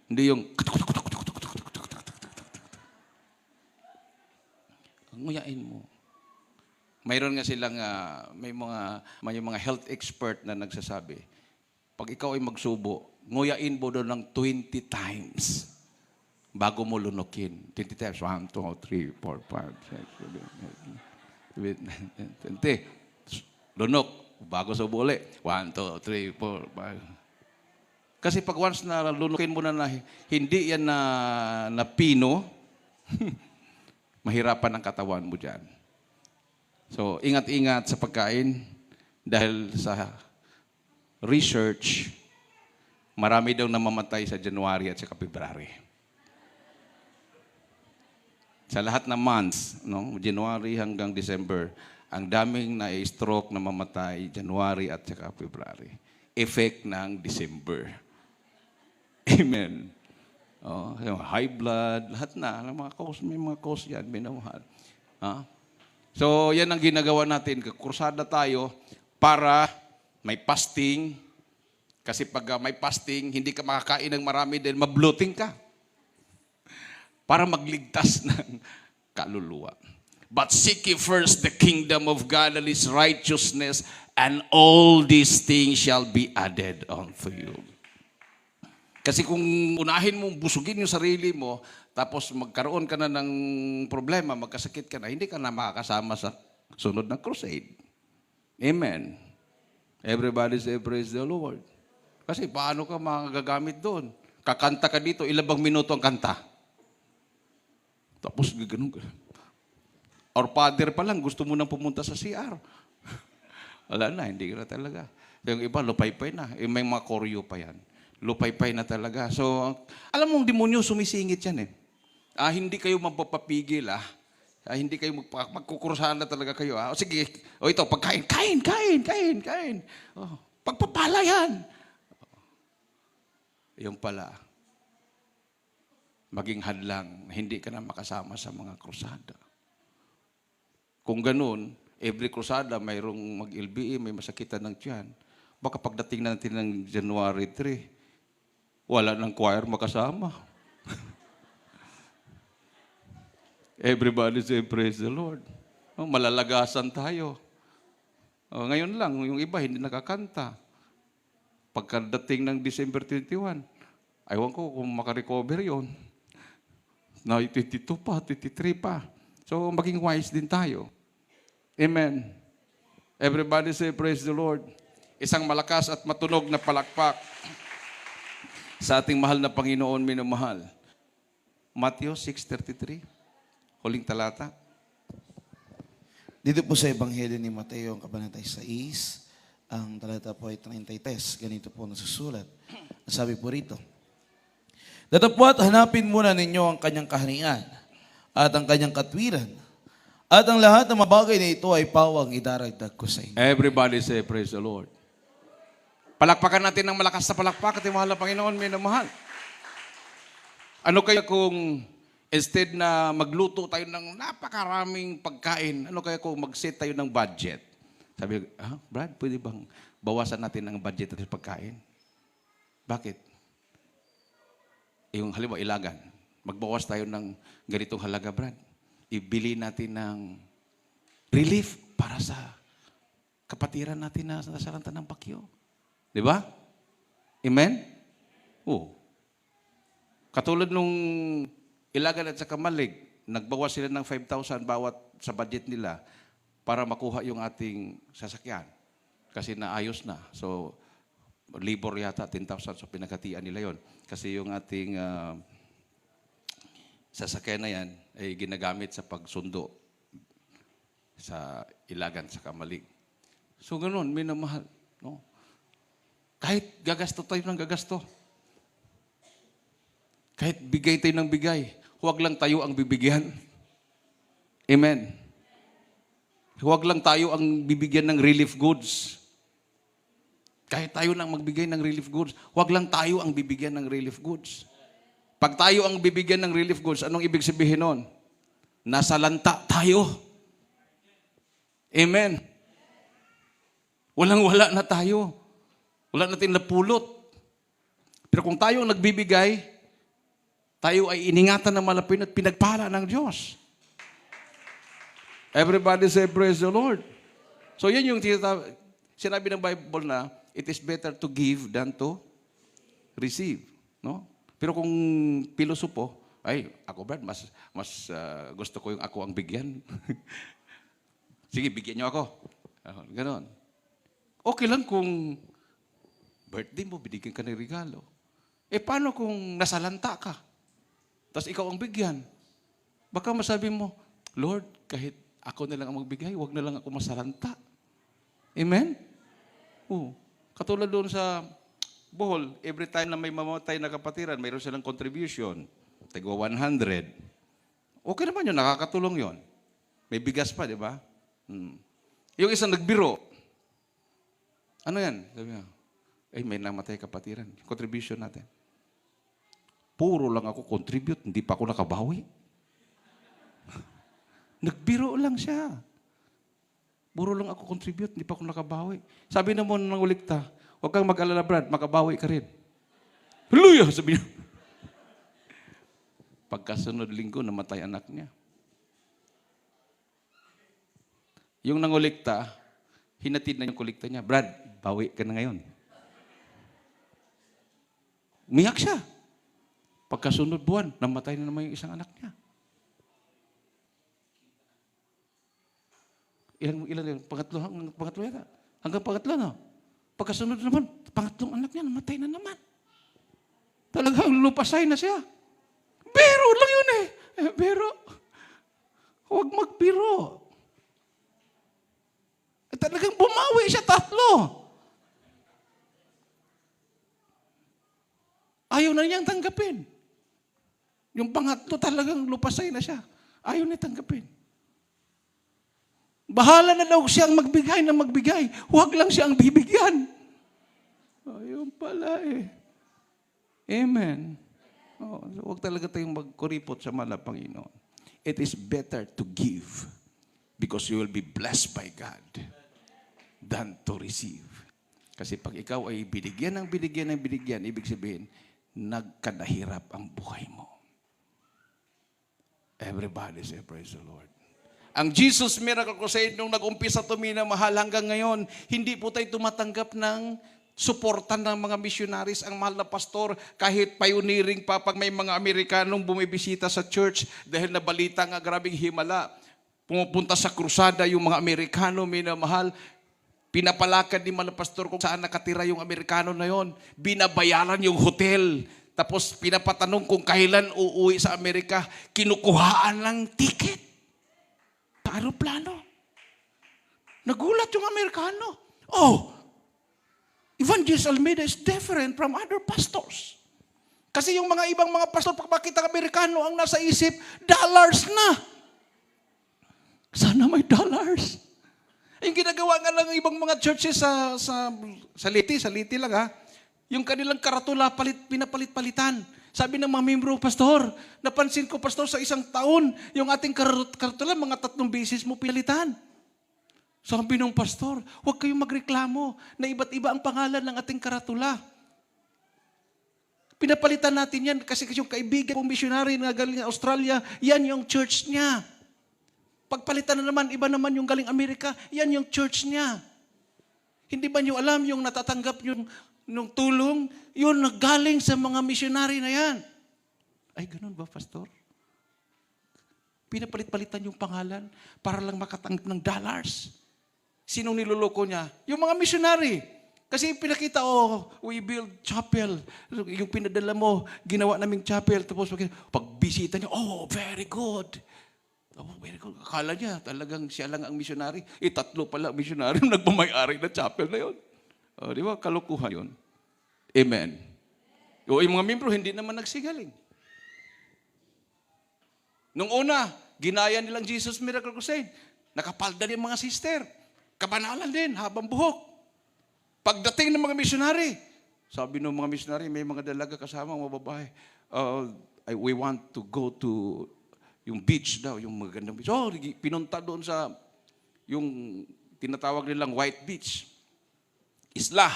Hindi yung nguyain mo. Mayroon nga silang, may mga health expert na nagsasabi, pag ikaw ay magsubo, nguyain mo doon ng 20 times bago mo lunukin. 20 times. 1, 2, 3, 4, 5, 6, 7, 8, 20. Lunok. Bago subo ulit. 1, 2, 3, 4, 5. Kasi pag once na lunukin mo na hindi yan na pino, mahirapan ang katawan mo dyan. So, ingat-ingat sa pagkain dahil sa research, marami daw namamatay sa January at sa February. Sa lahat ng months, January hanggang December, ang daming na-stroke na mamatay January at saka February. Effect ng December. Amen. Oh, yung high blood, lahat na. Mga cause, may mga cause yan, minamahal. Ha? So, yan ang ginagawa natin. Kursada tayo para may fasting. Kasi pag may fasting, hindi ka makakain ng marami dahil mabloating ka. Para magligtas ng kaluluwa. But seek ye first the kingdom of God and His righteousness, and all these things shall be added unto you. Kasi kung unahin mo, busugin yung sarili mo, tapos magkaroon ka na ng problema, magkasakit ka na, hindi ka na makakasama sa sunod na crusade. Amen. Everybody say, praise the Lord. Kasi paano ka magagamit doon? Kakanta ka dito, ilang bang minuto ang kanta? Tapos ganun ka. Or father pa lang, gusto mo nang pumunta sa CR. Wala na, hindi ka na talaga. Yung iba, lupay-pay na. May mga koryo pa yan. Lupay-pay na talaga. So, alam mong demonyo, sumisingit yan eh. Hindi kayo mapapapigil hindi kayo magkukursahan na talaga kayo. O sige, ito, pagkain, kain. Pagpapala yan. Yung pala, maging hadlang, hindi ka na makasama sa mga krusada. Kung ganun, every krusada, mayroong mag-LBE, may masakitan ng tiyan. Baka pagdating natin ng January 3, wala ng choir makasama. Everybody say, praise the Lord. Malalagasan tayo. Ngayon lang, yung iba hindi nakakanta. Pagkadating ng December 21, aywan ko kung makarecover yon. Na 22 pa, 23 pa. So, maging wise din tayo. Amen. Everybody say, praise the Lord. Isang malakas at matunog na palakpak sa ating mahal na Panginoon, minamahal. Matthew 6:33, huling talata. Dito po sa Ebanghelyo ni Mateo, ang kabanata 6, ang talata po ay 33. Ganito po nasusulat. Ang sabi po rito, datapwat hanapin muna ninyo ang kanyang kaharian at ang kanyang katwiran, at ang lahat ng mabagay na ito ay pawang idaragdag ko sa inyo. Everybody say, praise the Lord. Palakpakan natin ng malakas na palakpak at mahal na Panginoon, minamahal. Ano kaya kung instead na magluto tayo ng napakaraming pagkain, ano kaya kung mag-set tayo ng budget? Sabi, Brad, pwede bang bawasan natin ang budget natin sa pagkain? Bakit? Yung halimbawa, ilagan. Magbawas tayo ng ganitong halaga, Brad. Ibili natin ng relief para sa kapatiran natin na nasalanta ng bakyo. Di ba? Amen? Oo. Katulad nung ilagan at saka malig, nagbawas sila ng 5,000 bawat sa budget nila para makuha yung ating sasakyan. Kasi naayos na. So, labor yata, 10,000. So, pinaghatian nila yon. Kasi yung ating sasakyan na yan ay ginagamit sa pagsundo sa ilagan sa kamalig. So, ganun, minamahal. No? Kahit gagasto tayo ng gagasto. Kahit bigay tayo ng bigay, huwag lang tayo ang bibigyan. Amen. Huwag lang tayo ang bibigyan ng relief goods. Kahit tayo nang magbigay ng relief goods, huwag lang tayo ang bibigyan ng relief goods. Pag tayo ang bibigyan ng relief goods, anong ibig sabihin nun? Nasa lanta tayo. Amen. Walang-wala na tayo. Wala natin napulot. Pero kung tayo ang nagbibigay, tayo ay iningatan ng malapit at pinagpala ng Diyos. Everybody say, praise the Lord. So yan yung sinabi ng Bible na, it is better to give than to receive. No? Pero kung pilosopo, ay, ako Brad, mas gusto ko yung ako ang bigyan. Sige, bigyan niyo ako. Ganon. Okay lang kung birthday mo, binigyan ka ng regalo. Paano kung nasalanta ka? Tapos ikaw ang bigyan. Baka masabi mo, Lord, kahit ako na lang ang magbigay, huwag na lang ako masalanta. Amen? Oo. Katulad doon sa Bohol, every time na may mamatay na kapatiran, mayroon silang contribution. Tigwa 100. Okay naman yun, nakakatulong yun. May bigas pa, di ba? Yung isang nagbiro, ano yan? Sabi niya, may namatay kapatiran. Contribution natin. Puro lang ako contribute, hindi pa ako nakabawi. Nagbiro lang siya. Puro lang ako contribute, hindi pa ako nakabawi. Sabi naman ng ulikta, huwag kang mag-alala, Brad, makabawi ka rin. Hallelujah! Sabi niya. Pagkasunod linggo, namatay anak niya. Yung nangulikta, hinatid na yung kulikta niya, Brad, bawi ka na ngayon. Umiyak siya. Pagkasunod buwan, namatay na naman yung isang anak niya. Ilan, pangatlo yata. Hanggang pangatlo, no? Pagkasunod naman, pangatlong anak niya, namatay na naman. Talagang lupasay na siya. Biro lang yun eh. Biro. Huwag magbiro. Talagang bumawi siya 3. Ayaw na niyang tanggapin. Yung pangatlo talagang lupasay na siya. Ayaw niya tanggapin. Bahala na daw siyang magbigay na magbigay. Huwag lang siyang bibigyan. Ayun pala eh. Amen. Oh, huwag talaga tayong magkuripot sa mahal na Panginoon. It is better to give because you will be blessed by God than to receive. Kasi pag ikaw ay binigyan ng binigyan, ibig sabihin, nagkadahirap ang buhay mo. Everybody say, praise the Lord. Ang Jesus Miracle Crusade, nung nag-umpisa ito, minamahal, hanggang ngayon, hindi po tayo tumatanggap ng suportan ng mga missionaries. Ang mahal na pastor, kahit pioneering pa, pag may mga Amerikanong bumibisita sa church, dahil nabalita nga grabing himala, pumupunta sa krusada yung mga Amerikano, minamahal, pinapalakad ni mahal na pastor kung saan nakatira yung Amerikano na yon. Binabayaran yung hotel. Tapos pinapatanong kung kailan uuwi sa Amerika. Kinukuhaan ng ticket. Aeroplano. Nagulat yung Amerikano. Oh, Evangelist Almeida is different from other pastors. Kasi yung mga ibang mga pastor, pag makita ng Amerikano, ang nasa isip, dollars na. Sana may dollars. Yung ginagawa nga lang ng ibang mga churches sa Liti lang ha, yung kanilang karatula, pinapalit-palitan. Sabi ng mga membro, pastor, napansin ko, pastor, sa isang taon, yung ating karatula, mga 3 beses mo pilitan. Sabi ng pastor, huwag kayong magreklamo na iba't iba ang pangalan ng ating karatula. Pinapalitan natin yan kasi yung kaibigan kong missionary na galing Australia, yan yung church niya. Pagpalitan na naman, iba naman yung galing Amerika, yan yung church niya. Hindi ba niyo alam yung natatanggap nung tulong, yun naggaling sa mga missionary na yan. Ay, ganun ba, pastor? Pinapalit-palitan yung pangalan para lang makatanggap ng dollars. Sinong niloloko niya? Yung mga missionary. Kasi pinakita, we build chapel. Yung pinadala mo, ginawa naming chapel. Tapos pagbisita niya, very good. Very good. Akala niya, talagang siya lang ang missionary. 3 pala ang missionary nagmamayari na chapel na yun. Di ba? Kalokohan yun. Amen. Yung mga membro, hindi naman nagsigaling. Nung una, ginaya nilang Jesus Miracle Crusade. Nakapalda din mga sister. Kabanalan din, habang buhok. Pagdating ng mga missionary, sabi ng mga missionary, may mga dalaga kasama, mga babae, we want to go to yung beach daw, yung magandang beach. Pinunta doon sa yung tinatawag nilang White Beach. Isla.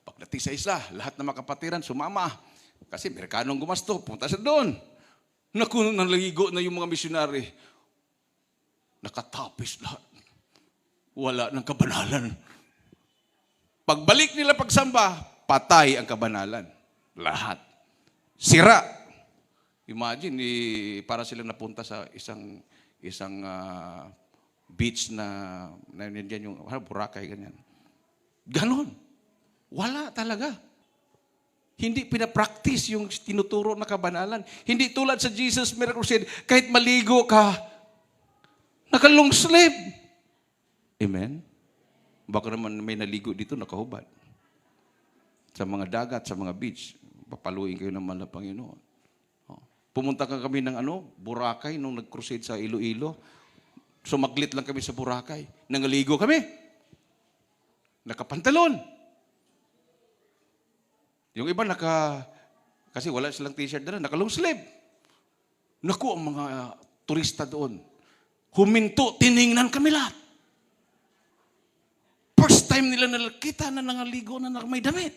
Pagdating sa isla, lahat ng mga kapatiran sumama. Kasi Amerikanong gumasto, punta sa doon. Naku, naligo na yung mga missionary. Nakatapis lahat. Wala ng kabanalan. Pagbalik nila pagsamba, patay ang kabanalan. Lahat. Sira. Imagine, para silang napunta sa isang beach na nandiyan yung Boracay, ganyan. Ganon. Wala talaga. Hindi pinapractice yung tinuturo na kabanalan. Hindi tulad sa Jesus Miracle Crusade, kahit maligo ka, nakalong sleeve. Amen? Baka naman may naligo dito, nakahubad. Sa mga dagat, sa mga beach, papaluin kayo ng mahal na Panginoon. Pumunta ka kami ng Boracay, nung nag-crusade sa Iloilo. Sumaglit lang kami sa Boracay. Nangaligo kami. Nakapantalon. Yung iba Kasi wala silang t-shirt na naka-long sleeve. Naku, ang mga turista doon. Huminto, tiningnan kami lahat. First time nila nakita na nangaligo na may damit.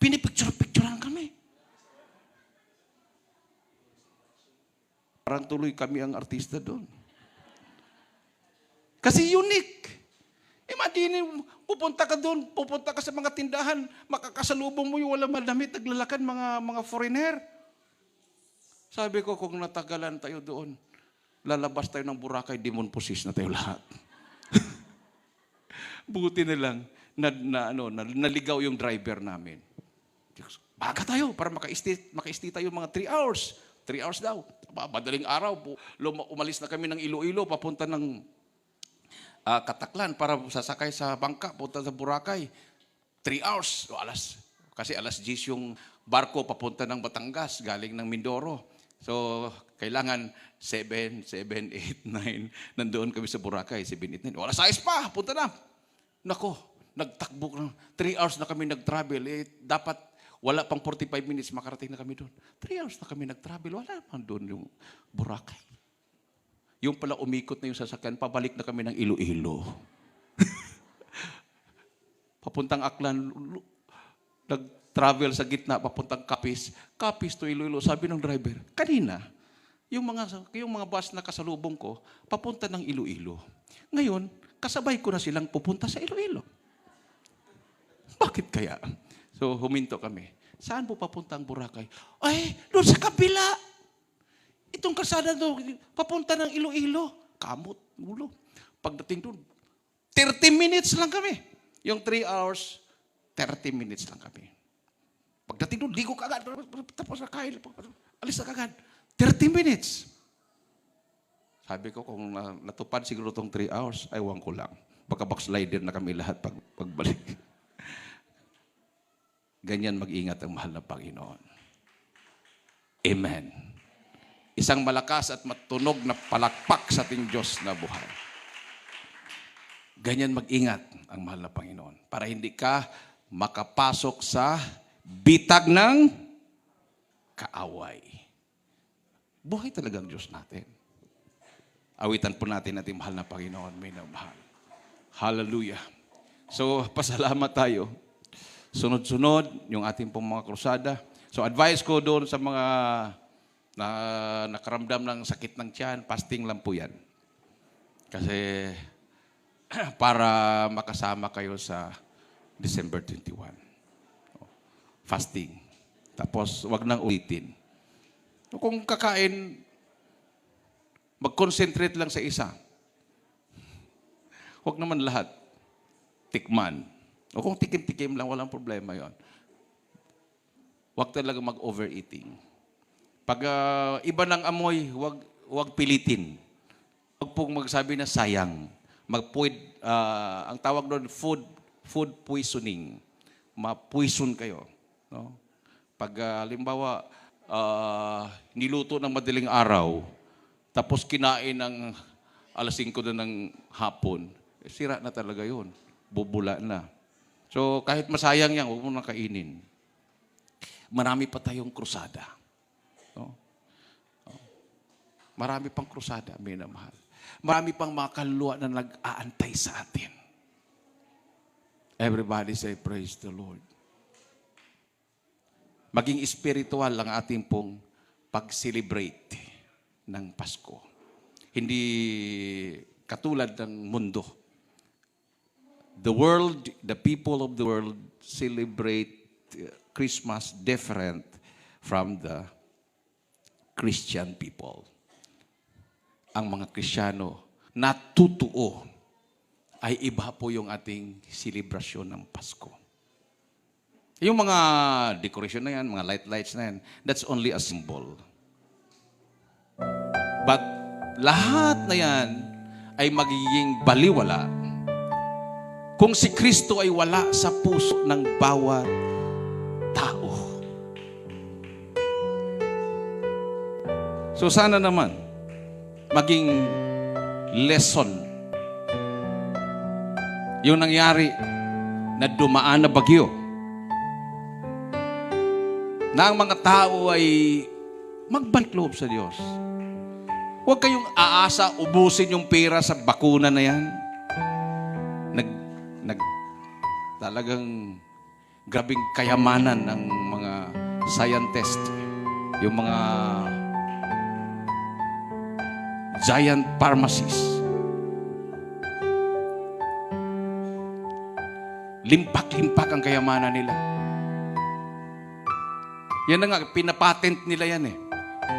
Pinipicture-picturean kami. Parang tuloy kami ang artista doon. Kasi unique. Imagine, pupunta ka doon, pupunta ka sa mga tindahan, makakasalubong mo yung wala madamit, naglalakad, mga foreigner. Sabi ko, kung natagalan tayo doon, lalabas tayo ng Boracay, demon possessed na tayo lahat. Buti na lang, naligaw yung driver namin. Baga tayo, para maka-stay tayo mga 3 hours. 3 hours daw. Madaling araw, umalis na kami ng Iloilo, papunta ng Kataklan para sasakay sa bangka, punta sa Boracay. 3 hours. Kasi alas 10 yung barko papunta ng Batangas, galing ng Mindoro. So, kailangan 7, 8, 9. Nandoon kami sa Boracay, 7, 8, 9. Alas 6 pa, punta na. Nako, nagtakbo na. 3 hours na kami nag-travel. Dapat wala pang 45 minutes, makarating na kami doon. 3 hours na kami nag-travel. Wala pang doon yung Boracay. Yung pala umikot na yung sasakyan, pabalik na kami ng Iloilo. Papuntang Aklan, nag-travel sa gitna, papuntang Capiz. Capiz to Iloilo, sabi ng driver, kanina, yung mga bus na kasalubong ko, papunta ng Iloilo. Ngayon, kasabay ko na silang pupunta sa Iloilo. Bakit kaya? So, huminto kami. Saan po papunta ang Boracay? Ay, doon sa kabila. Itong kalsada doon, papunta ng Iloilo. Kamot, ulo. Pagdating doon, 30 minutes lang kami. Yung 3 hours, 30 minutes lang kami. Pagdating doon, ligo ka agad. Tapos na kain, alis na agad. 30 minutes. Sabi ko, kung natupad siguro itong 3 hours, aywan ko lang. Pagka-backslider na kami lahat pagbalik. Ganyan mag-ingat ang mahal na Panginoon. Amen. Isang malakas at matunog na palakpak sa ating Diyos na buhay. Ganyan mag-ingat ang mahal na Panginoon para hindi ka makapasok sa bitag ng kaaway. Buhay talagang Diyos natin. Awitan po natin ating mahal na Panginoon, may namahal. Hallelujah. So, pasalamat tayo. Sunod-sunod yung ating pong mga krusada. So, advice ko doon sa mga na nakaramdam ng sakit ng tiyan, fasting lang po yan. Kasi para makasama kayo sa December 21. Fasting. Tapos, wag nang ulitin. Kung kakain, mag-concentrate lang sa isa. Huwag naman lahat. Tikman. O kung tikim-tikim lang, walang problema yon. Huwag talaga mag-overeating. Pag iba ng amoy, huwag pilitin. Huwag pong magsabi na sayang. Ang tawag doon, food poisoning. Ma-poison kayo. No? Pag halimbawa, niluto ng madaling araw, tapos kinain ng alas 5 na ng hapon, sira na talaga yun. Bubula na. So, kahit masayang yan, huwag mo na kainin. Marami pa tayong krusada. No? Marami pang krusada, may namahal. Marami pang mga kaluluwa na nag-aantay sa atin. Everybody say, praise the Lord. Maging spiritual ang ating pong pag-celebrate ng Pasko. Hindi katulad ng mundo. The people of the world celebrate Christmas different from the Christian people. Ang mga Kristiyano na totoo ay iba po yung ating selebrasyon ng Pasko. Yung mga decoration na yan, mga lights na yan, that's only a symbol. But lahat na yan ay magiging baliwala kung si Kristo ay wala sa puso ng bawat tao. So sana naman, maging lesson yung nangyari na dumaan na bagyo. na ang mga tao ay magbalik loob sa Diyos. Huwag kayong aasa, ubusin yung pera sa bakuna na yan. Talagang grabing kayamanan ng mga scientist, yung mga giant pharmacies. Limpak-limpak ang kayamanan nila. Yan na nga, pinapatent nila yan eh.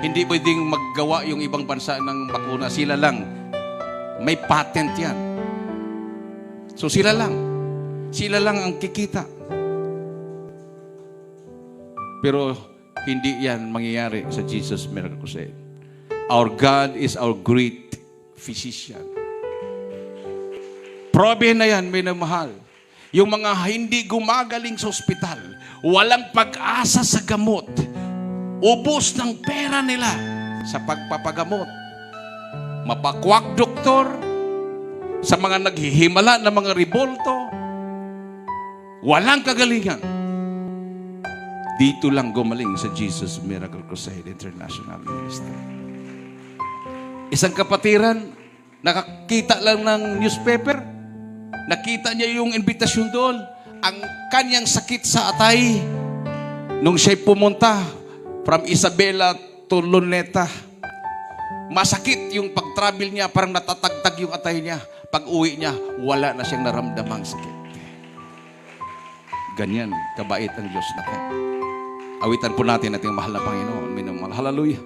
Hindi pwedeng maggawa yung ibang bansa ng bakuna. Sila lang. May patent yan. So sila lang ang kikita. Pero hindi yan mangyayari sa Jesus Miracle Crusade. Our God is our great physician. Probe na yan, minamahal. Yung mga hindi gumagaling sa ospital, walang pag-asa sa gamot, ubos ng pera nila sa pagpapagamot. Mapakwak doktor, sa mga naghihimala na mga ribolto, walang kagalingan. Dito lang gumaling sa Jesus Miracle Crusade International Ministry. Isang kapatiran, nakakita lang ng newspaper, nakita niya yung invitasyon doon, ang kanyang sakit sa atay, nung siya'y pumunta from Isabela to Luneta, masakit yung pag-travel niya, parang natatagtag yung atay niya. Pag uwi niya, wala na siyang naramdamang sakit. Ganyan, kabait ang Diyos natin. Awitan po natin ating mahal na Panginoon. Minamahal. Hallelujah.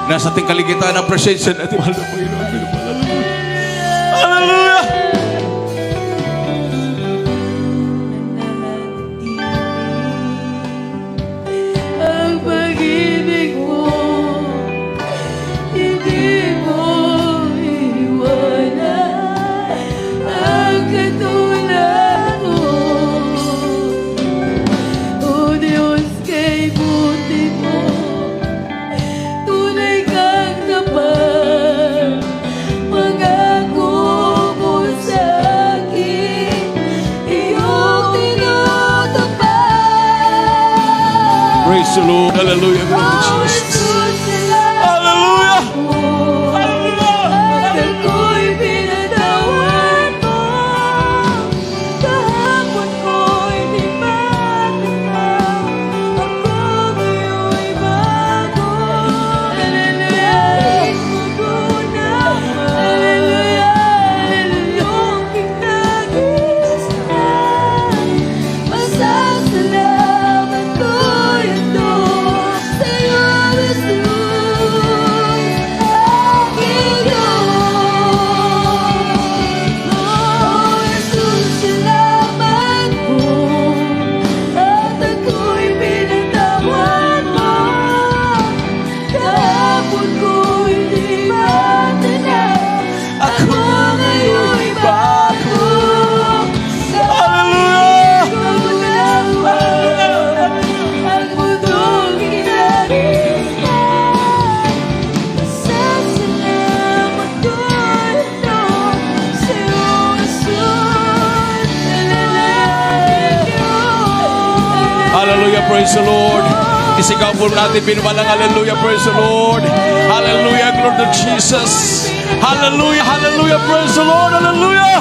Nasa ating kaligtaan ang presensya natin. Mahal na Panginoon. Hallelujah! Ang pag-ibig mo, hindi mo iwanan ang katulad mo. O Diyos, kay buti mo, tunay kang tapat. Pangako mo sa akin, iyong tinutupad. Praise the Lord. Hallelujah. Glory to Jesus. Hallelujah. At ako'y pinatawad mo. Kahapon ko'y di matanaw. Ako ngayon'y bago. Hallelujah. Maguna. Hallelujah. Iyong kinagisnan. Masasalamat ko'y ito. Sa'yo praise the Lord. Isigaw po natin pinumalang hallelujah, praise the Lord. Hallelujah, glory to Jesus. Hallelujah, hallelujah, praise the Lord, hallelujah.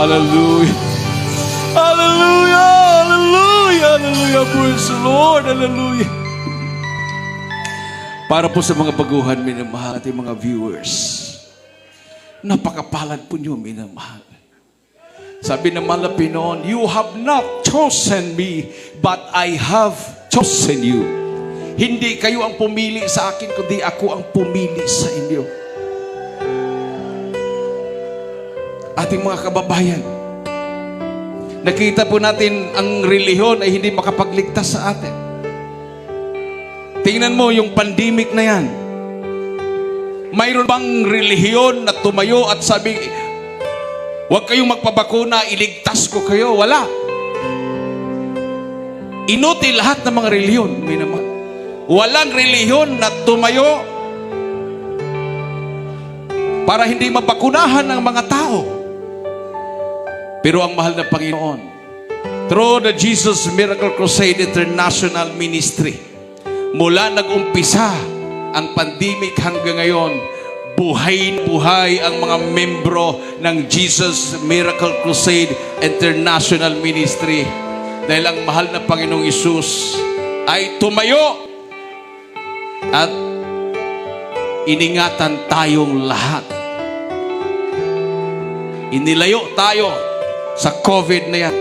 Hallelujah. Hallelujah. Hallelujah. Hallelujah. Praise the Lord. Hallelujah. Para po sa mga baguhan, minamahal ating mga viewers, napakapalad po niyo, minamahal. Sabi ng Malapi noon, you have not chosen me, but I have chosen you. Hindi kayo ang pumili sa akin, kundi ako ang pumili sa inyo. Ating mga kababayan, nakita po natin ang relihiyon ay hindi makapagligtas sa atin. Tingnan mo yung pandemic na yan. Mayroon bang relihiyon na tumayo at sabi, huwag kayong magpabakuna, iligtas ko kayo? Wala. Inuti lahat ng mga relihiyon. Walang relihiyon na tumayo para hindi mabakunahan ng mga tao. Pero ang mahal na Panginoon, through the Jesus Miracle Crusade International Ministry, mula nag-umpisa ang pandemic hanggang ngayon, buhay-buhay ang mga membro ng Jesus Miracle Crusade International Ministry. Dahil ang mahal na Panginoong Isus ay tumayo at iningatan tayong lahat. Inilayo tayo sa COVID na yan.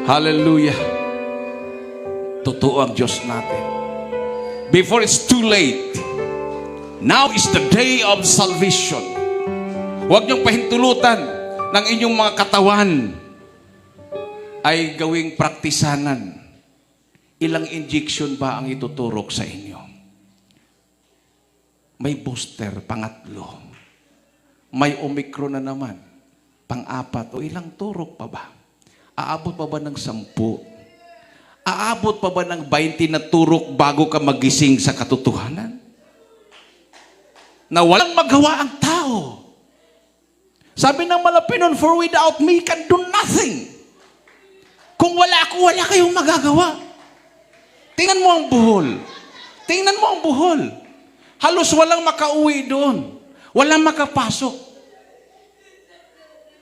Hallelujah. Totoo ang Diyos natin. Before it's too late, now is the day of salvation. Huwag niyong pahintulutan ng inyong mga katawan ay gawing praktisanan. Ilang injection ba ang ituturok sa inyo? May booster, pangatlo. May Omicron na naman, pang-apat, o ilang turok pa ba? Aabot pa ba ng 10? Aabot pa ba ng 20 na turok bago ka magising sa katotohanan? Na walang magawa ang tao. Sabi ng Malapi noon, for without me can do nothing. Kung wala ako, wala kayong magagawa. Tingnan mo ang buhol. Tingnan mo ang buhol. Halos walang makauwi doon. Walang makapasok.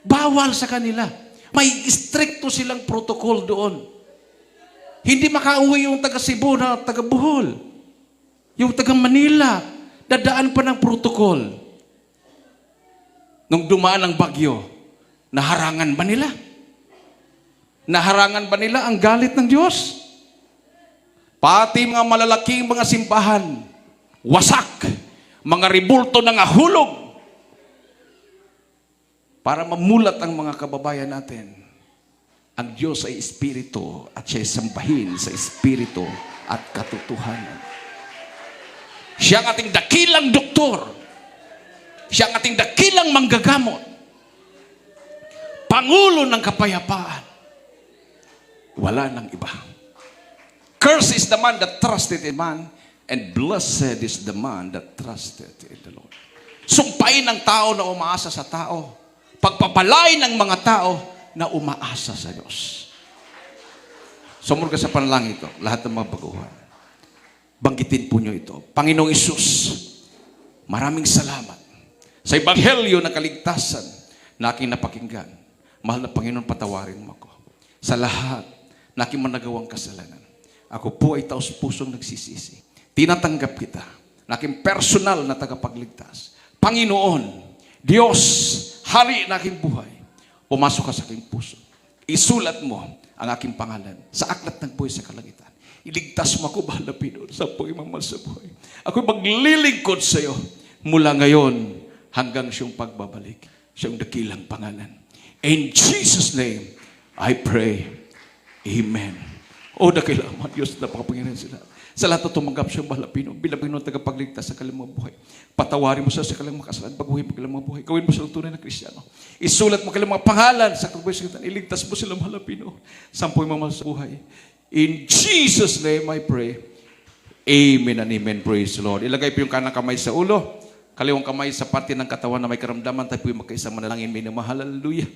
Bawal sa kanila. May stricto silang protocol doon. Hindi makauwi yung taga Cebu na taga Bohol. Yung taga Manila, dadaan pa ng protocol. Nung dumaan ang bagyo, naharangan ba nila? Naharangan ba nila ang galit ng Diyos? Pati mga malalaking mga simbahan, wasak. Mga ribulto na nga hulog. para mamulat ang mga kababayan natin. Ang Diyos ay Espiritu at siya'y sambahin sa Espiritu at katotohanan. Siya ang ating dakilang doktor. Siya ang ating dakilang manggagamot. Pangulo ng kapayapaan. Wala nang iba. Cursed is the man that trusted in man, and blessed is the man that trusted in the Lord. Sumpain ng tao na umaasa sa tao. Pagpapalay ng mga tao na umaasa sa Diyos. Sumurga sa panalangin ito, lahat ng mga baguhan. Banggitin po nyo ito. Panginoong Isus, maraming salamat sa Ebanghelyo na kaligtasan na aking napakinggan. Mahal na Panginoon, patawarin mo ako sa lahat na aking managawang kasalanan. Ako po ay taos-pusong nagsisisi. Tinatanggap kita na aking personal na tagapagligtas. Panginoon, Diyos, Hari na aking buhay, pumasok ka sa aking puso. Isulat mo ang aking pangalan sa aklat ng buhay sa kalangitan. Iligtas mo ako, bahal na Pinoon, sa pagmamahal sa buhay. Ako'y maglilingkod sa iyo mula ngayon hanggang siyang pagbabalik. Siyang dakilang pangalan. In Jesus' name, I pray. Amen. O dakilang mga Diyos, napakapangyarihan sila. Sa lahat na tumanggap siyang bahal na Pinoon, bilang Pinoon tagapagligtas sa kanilang mga buhay. Patawarin mo sa kanilang mga kasalanan, baguhin mo kanilang mga buhay. Gawin mo silang tunay na Kristiyano. Isulat mo kanilang mga pangalan sa kabuhay. Iligtas mo silang mahal na Pinoon. Sampuin mo sa buhay. In Jesus' name I pray. Amen and amen. Praise the Lord. Ilagay po yung kanang kamay sa ulo. Kaliwang kamay sa parte ng katawan na may karamdaman. Tayo po yung magkaisang manalangin. Minamahal. Hallelujah.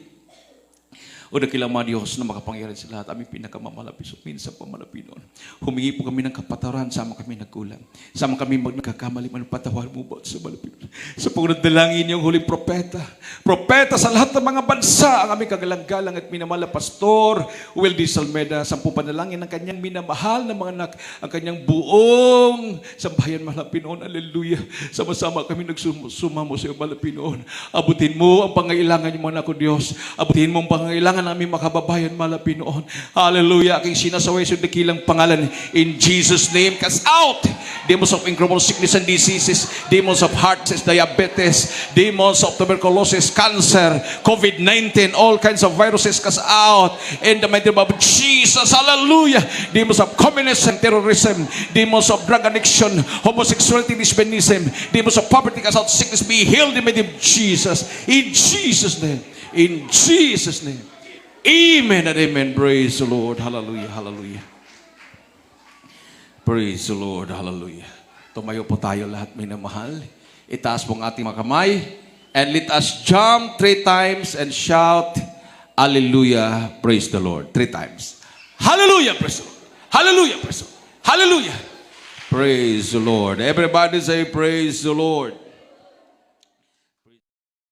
O dakilang mga Diyos na makapangyarihan sa lahat, aming pinakamamalapis o minsan pamalapinoon. Humingi po kami ng kapatawaran, sama kami nagkulang. Sama kami nagkakamali, manupatawar mo ba sa malapinoon. Sa pangunadalangin niyong huling propeta. Propeta sa lahat ng mga bansa, ang aming kagalang-galang at minamahal na Pastor Wildy Salmeda, 10 panalangin ng kanyang minamahal na mga anak, ang kanyang buong sambahayan malapinoon. Hallelujah. Sama-sama kami nagsumamo sa iyo malapinoon. Abutin mo ang pangailangan niyo mga anak ko Diyos. Abutin mo ang pangailangan namin makababayan malapinoon. Hallelujah. Aking sinasaway sa dakilang pangalan. In Jesus' name, cast out demons of incurable sickness and diseases, demons of heart diabetes, demons of tuberculosis, cancer, COVID-19, all kinds of viruses, cast out in the mighty name of Jesus. Hallelujah. Demons of communism, terrorism, demons of drug addiction, homosexuality, lesbianism, demons of poverty, cast out sickness, be healed in the name of Jesus. In Jesus' name. In Jesus' name. Amen and amen. Praise the Lord. Hallelujah. Hallelujah. Praise the Lord. Hallelujah. Tumayo po tayo lahat, minamahal. Itaas po ang ating mga kamay. And let us jump 3 times and shout, Hallelujah. Praise the Lord. 3 times. Hallelujah. Praise the Lord. Hallelujah. Praise the Lord. Hallelujah. Praise the Lord. Everybody say, praise the Lord.